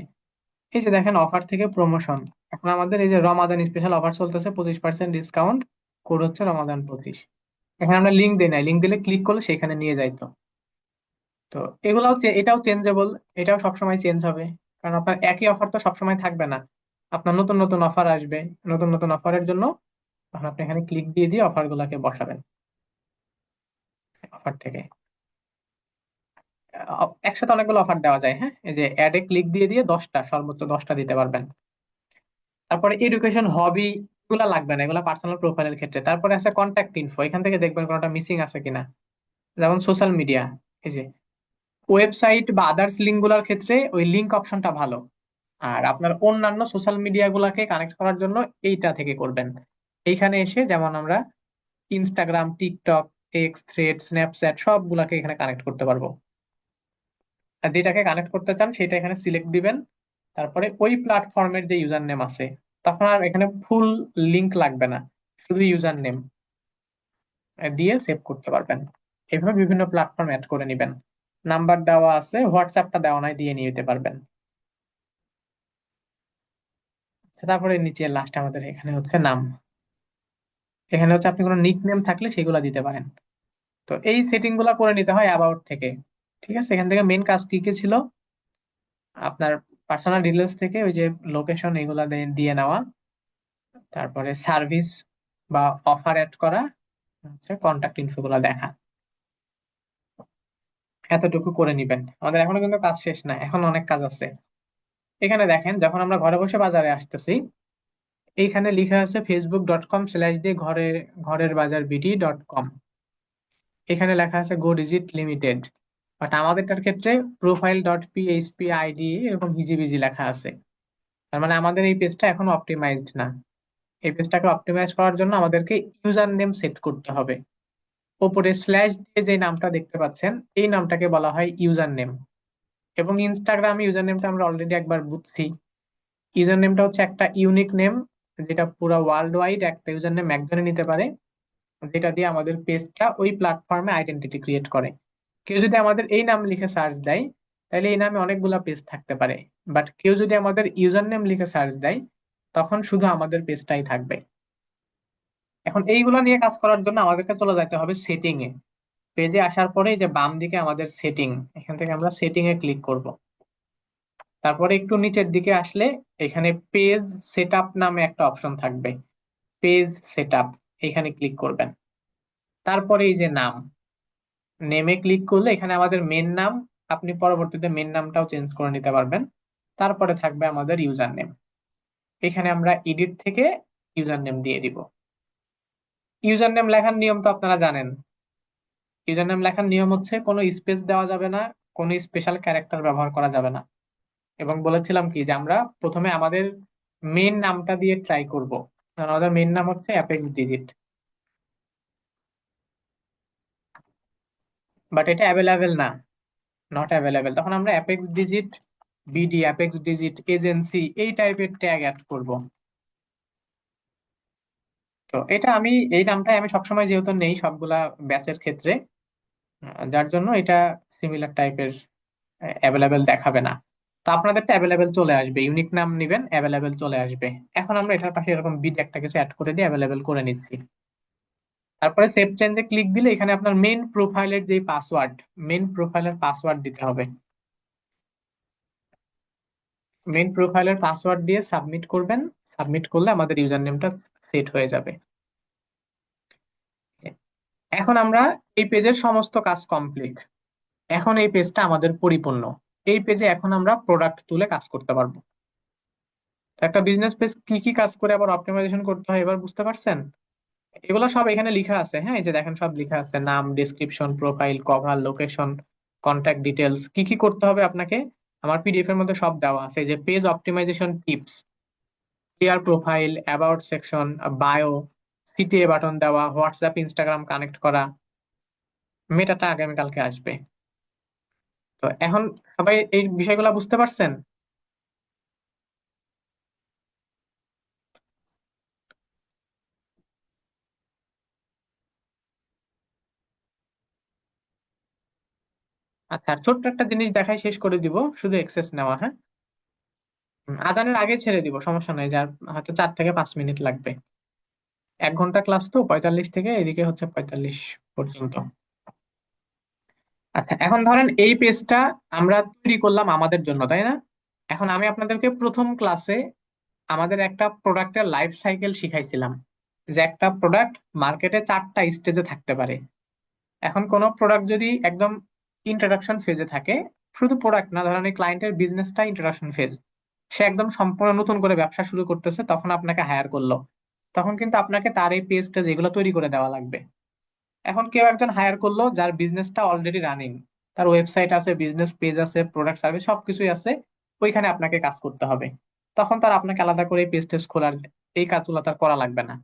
এই যে দেখেন অফার থেকে প্রমোশন, এখন আমাদের এই যে রমাদান স্পেশাল অফার চলতেছে, 25% ডিসকাউন্ট, কোড হচ্ছে রমাদান 25। এখানে আমরা লিঙ্ক দিই নাই, লিঙ্ক দিলে ক্লিক করলে সেখানে নিয়ে যাইতো। তো এগুলাও এটাও চেঞ্জেবল, এটাও সবসময় চেঞ্জ হবে, কারণ আপনার একই অফার তো সবসময় থাকবে না। আপনার নতুন নতুন অফার আসবে, নতুন নতুন অফারের জন্য তখন আপনি এখানে ক্লিক দিয়ে দিয়ে অফার গুলাকে বসাবেন অফার থেকে। একসাথে অনেকগুলো অফার দেওয়া যায়, হ্যাঁ, এই যে অ্যাডে ক্লিক দিয়ে দিয়ে 10টা, সর্বোচ্চ 10টা দিতে পারবেন। তারপরে এডুকেশন, হবি, এগুলা লাগবে না, এগুলা পার্সোনাল প্রোফাইলের ক্ষেত্রে। তারপরে আছে কন্ট্যাক্ট ইনফো, এখান থেকে দেখবেন কোনোটা মিসিং আছে কিনা, যেমন সোশ্যাল মিডিয়া। এই যে ওয়েবসাইট বা আদার্স লিঙ্ক গুলার ক্ষেত্রে ওই লিঙ্ক অপশনটা ভালো, আর আপনার অন্যান্য সোশ্যাল মিডিয়া গুলাকে কানেক্ট করার জন্য এইটা থেকে করবেন। এইখানে এসে যেমন আমরা Instagram, TikTok, X, Thread, Snapchat সবগুলাকে এখানে কানেক্ট করতে পারবো। আর যেটাকে কানেক্ট করতে চান সেটা এখানে সিলেক্ট দিবেন। তারপরে ওই প্ল্যাটফর্মের যে ইউজার নেম আছে, তখন আর এখানে ফুল লিংক লাগবে না, শুধু ইউজার নেম দিয়ে সেভ করতে পারবেন। এভাবে বিভিন্ন প্ল্যাটফর্ম অ্যাড করে নিবেন। নাম্বার দেওয়া আছে, হোয়াটসঅ্যাপটা দেওয়া নাই, দিয়ে নিয়ে যেতে পারবেন। আচ্ছা, তারপরে নিচে লাস্ট আমাদের এখানে হচ্ছে নাম। এখানে হচ্ছে আপনি কোনো নিক নেম থাকলে সেগুলো দিতে পারেন। তো এই সেটিং গুলা করে নিতে হয় অ্যাবাউট থেকে। ঠিক আছে, এখান থেকে মেন কাজ কি কি ছিল, আপনার পার্সোনাল ডিটেলস থেকে ওই যে লোকেশন এগুলা দিয়ে নেওয়া, তারপরে সার্ভিস বা অফার অ্যাড করা, হচ্ছে কন্ট্যাক্ট ইনফো গুলা দেখা। এতটুকু করে নিবেন। আমাদের এখনো কিন্তু কাজ শেষ না, এখন অনেক কাজ আছে। এখানে দেখেন, যখন আমরা ঘরে বসে বাজারে আসতেছি, এইখানে লিখা আছে facebook.com/দিয়ে ঘরের বাজার বিডি.com। এখানে লেখা আছে গো ডিজিট লিমিটেড, বাট আমাদেরটার ক্ষেত্রে profile.php আইডি এরকম হিজিবিজি লেখা আছে। তার মানে আমাদের এই পেজটা এখন অপটিমাইজড না। এই পেজটাকে অপটিমাইজ করার জন্য আমাদেরকে ইউজার নেম সেট করতে হবে। ওপরে স্ল্যাশ দিয়ে যে নামটা দেখতে পাচ্ছেন, এই নামটাকে বলা হয় ইউজার নেম। এবং ইনস্টাগ্রামে ইউজার নেমটা আমরা অলরেডি একবার বুঝছি। ইউজার নেমটা হচ্ছে একটা ইউনিক নেম, যেটা পুরো ওয়ার্ল্ড ওয়াইড একটা ইউজার নেম একজনে নিতে পারে, যেটা দিয়ে আমাদের পেজটা ওই প্ল্যাটফর্মে আইডেন্টিটি ক্রিয়েট করে। কেউ যদি আমাদের এই নাম লিখে সার্চ দেয়, তাহলে এই নামে অনেকগুলা পেজ থাকতে পারে। বাট কেউ যদি আমাদের ইউজার নেম লিখে সার্চ দেয়, তখন শুধু আমাদের পেজটাই থাকবে। এখন এইগুলা নিয়ে কাজ করার জন্য আমাদেরকে চলে যেতে হবে সেটিং এ। পেজে আসার পরে এই যে বাম দিকে আমাদের সেটিং, এখান থেকে আমরা সেটিং এ ক্লিক করব। তারপরে একটু নিচের দিকে আসলে এখানে পেজ সেটআপ নামে একটা অপশন থাকবে, পেজ সেটআপ, এখানে ক্লিক করবেন। তারপরে এই যে নাম, নেমে ক্লিক করলে এখানে আমাদের মেন নাম, আপনি পরবর্তীতে মেন নামটাও চেঞ্জ করে নিতে পারবেন। তারপরে থাকবে আমাদের ইউজার নেম, এখানে আমরা এডিট থেকে ইউজার নেম দিয়ে দিব। ইউজার নেম লেখার নিয়ম তো আপনারা জানেন। ইউজার নেম লেখার নিয়ম হচ্ছে কোনো স্পেস দেওয়া যাবে না, কোনো স্পেশাল ক্যারেক্টার ব্যবহার করা যাবে না। এবং বলেছিলাম কি যে আমরা প্রথমে আমাদের মেন নামটা দিয়ে ট্রাই করব। আর আমাদের মেইন নাম হচ্ছে অ্যাপেক্স ডিজিট, বাট এটা অ্যাভেলেবেল না, নট অ্যাভেলেবেল। তখন আমরা apex digit BD, apex digit agency এই টাইপের ট্যাগ অ্যাড করব। তো এটা আমি, এই নামটাই আমি সবসময় যেহেতু নেই সবগুলা ব্যাচের ক্ষেত্রে, যার জন্য এটা সিমিলার টাইপের অ্যাভেলেবেল দেখাবে না। তো আপনাদেরটা অ্যাভেলেবেল চলে আসবে, ইউনিক নাম নিবেন অ্যাভেলেবেল চলে আসবে। এখন আমরা এটার পাশে এরকম বিট একটা কিছু অ্যাড করে দিয়ে অ্যাভেলেবেল করে নিচ্ছি। তারপরে সেভ চেঞ্জে ক্লিক দিলে এখানে আপনার মেইন প্রোফাইলের যে পাসওয়ার্ড, মেইন প্রোফাইলের পাসওয়ার্ড দিতে হবে। মেইন প্রোফাইলের পাসওয়ার্ড দিয়ে সাবমিট করবেন। সাবমিট করলে আমাদের ইউজার নেমটা সেট হয়ে যাবে। এখন আমরা এই পেজের সমস্ত কাজ কমপ্লিট। এখন এই পেজটা আমাদের পরিপূর্ণ। এই পেজে এখন আমরা প্রোডাক্ট তুলে কাজ করতে পারবো। তো একটা বিজনেস পেজ কি কি কাজ করে আবার অপটিমাইজেশন করতে হয় এবার বুঝতে পারছেন? এগুলো সব এখানে লেখা আছে, হ্যাঁ, এই যে দেখেন সব লেখা আছে, নাম, description, profile, cover, location, contact details, কি কি করতে হবে আপনাকে আমার পিডিএফ এর মধ্যে সব দেওয়া আছে। এই যে page optimization tips, clear profile, about section, bio, CTA button দেওয়া, হোয়াটসঅ্যাপ ইনস্টাগ্রাম কানেক্ট করা, মেটাটা আগামীকালকে আসবে। তো এখন সবাই এই বিষয়গুলো বুঝতে পারছেন? আচ্ছা, আর ছোট্ট একটা জিনিস দেখাই শেষ করে দিব, শুধু এক্সেস নেওয়া, হ্যাঁ। আজানের আগে ছেড়ে দিব, সমস্যা নাই, যার হয়তো 4 থেকে 5 মিনিট লাগবে। 1 ঘন্টা ক্লাস তো, 45 থেকে এদিকে হচ্ছে 45 পর্যন্ত। আচ্ছা, এখন ধরেন এই পেজটা আমরা তৈরি করলাম আমাদের জন্য, তাই না? এখন আমি আপনাদেরকে প্রথম ক্লাসে আমাদের একটা প্রোডাক্টের লাইফ সাইকেল শিখাইছিলাম, যে একটা প্রোডাক্ট মার্কেটে 4টা স্টেজে থাকতে পারে। এখন কোন প্রোডাক্ট যদি একদম ইন্ট্রোডাকশন ফেজে থাকে, শুধু প্রোডাক্ট না, ধরেন এই ক্লায়েন্টের বিজনেসটা ইন্ট্রোডাকশন ফেজ, সে একদম সম্পূর্ণ নতুন করে ব্যবসা শুরু করতেছে, তখন আপনাকে হায়ার করলো, তখন কিন্তু আপনাকে তার এই পেজটা যেগুলো তৈরি করে দেওয়া লাগবে। এখন কেউ একজন হায়ার করলো যার বিজনেসটা অলরেডি রানিং, তার ওয়েবসাইট আছে, বিজনেস পেজ আছে, প্রোডাক্ট সার্ভিস সবকিছুই আছে, ওইখানে আপনাকে কাজ করতে হবে। তখন তার আপনাকে আলাদা করে পেজ টেস্ট খোলার এই কাজগুলো তার করা লাগবে না।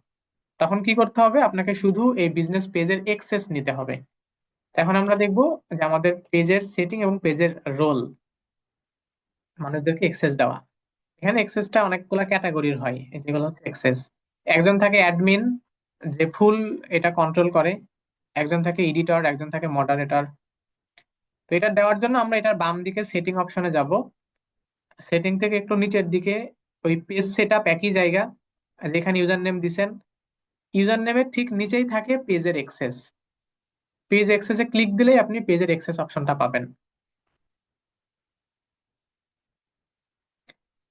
তখন কি করতে হবে, আপনাকে শুধু এই বিজনেস পেজের এক্সেস নিতে হবে। এখন আমরা দেখবো যে আমাদের পেজের সেটিং এবং পেজের রোল, মানুষদেরকে এক্সেস দেওয়া। এখানে এক্সেসটা অনেকগুলা ক্যাটাগরির হয়, এই যেগুলো হচ্ছে এক্সেস। একজন থাকে অ্যাডমিন, যে ফুল এটা কন্ট্রোল করে। একজন থাকে এডিটর, একজন থাকে মডারেটর। তো এটা দেওয়ার জন্য আমরা এটার বাম দিকে সেটিং অপশনে যাব। সেটিং থেকে একটু নিচের দিকে ওই পেজ সেটআপ, একই জায়গা যেখানে ইউজার নেম দিছেন, ইউজার নেমের ঠিক নিচেই থাকে পেজের এক্সেস। পেজ এক্সেসে ক্লিক দিলেই আপনি পেজের এক্সেস অপশনটা পাবেন।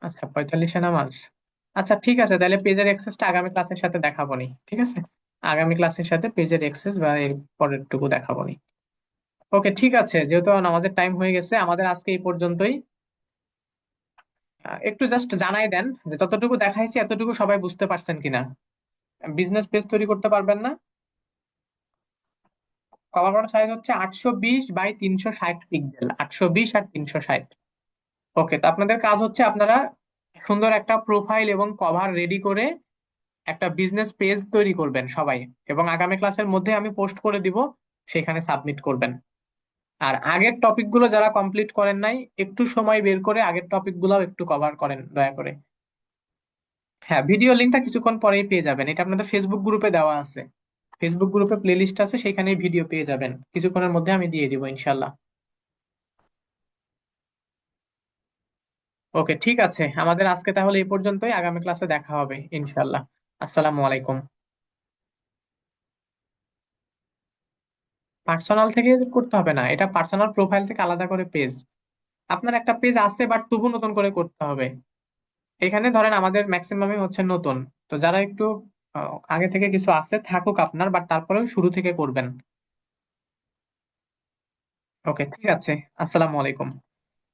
আচ্ছা, 45-এ নামাজ। আচ্ছা ঠিক আছে, তাহলে পেজের এক্সেসটা আগামী ক্লাসের সাথে দেখাবো নি, ঠিক আছে? আগামী ক্লাসের সাথে পেজের এক্সেস বা এর পরের টুকু দেখাবো নি। ওকে, ঠিক আছে, যেহেতু আমাদের টাইম হয়ে গেছে, আমাদের আজকে এই পর্যন্তই। একটু জাস্ট জানাই দেন যে যতটুকু দেখাইছি এতটুকু সবাই বুঝতে পারছেন কিনা। বিজনেস পেজ তৈরি করতে পারবেন না? কভার করার সাইজ হচ্ছে 820 বাই 360 পিক্সেল, 820 আর 360। ওকে, তো আপনাদের কাজ হচ্ছে আপনারা সুন্দর একটা প্রোফাইল এবং কভার রেডি করে একটা বিজনেস পেজ তৈরি করবেন সবাই, এবং আগামী ক্লাসের মধ্যে আমি পোস্ট করে দিব, সেখানে সাবমিট করবেন। আর আগের টপিক গুলো যারা কমপ্লিট করেন নাই, একটু সময় বের করে আগের টপিক গুলো একটু কভার করেন দয়া করে। হ্যাঁ, ভিডিও লিঙ্কটা কিছুক্ষণ পরেই পেয়ে যাবেন, এটা আপনাদের ফেসবুক গ্রুপে দেওয়া আছে। ফেসবুক গ্রুপে প্লেলিস্ট আছে, সেখানে ভিডিও পেয়ে যাবেন, কিছুক্ষণের মধ্যে আমি দিয়ে দিব ইনশাল্লাহ। ওকে, ঠিক আছে, আমাদের আজকে তাহলে এই পর্যন্তই, আগামী ক্লাসে দেখা হবে ইনশাল্লাহ। আসসালামু আলাইকুম। পার্সোনাল থেকে করতে হবে না, এটা পার্সোনাল প্রোফাইল থেকে আলাদা করে পেজ। আপনার একটা পেজ আছে বাট তবু নতুন করে করতে হবে। এখানে ধরেন আমাদের ম্যাক্সিমামই হচ্ছে নতুন, তো যারা একটু আগে থেকে কিছু আছে থাকুক আপনার, বাট তারপরেও শুরু থেকে করবেন। ওকে, ঠিক আছে, আসসালামু আলাইকুম।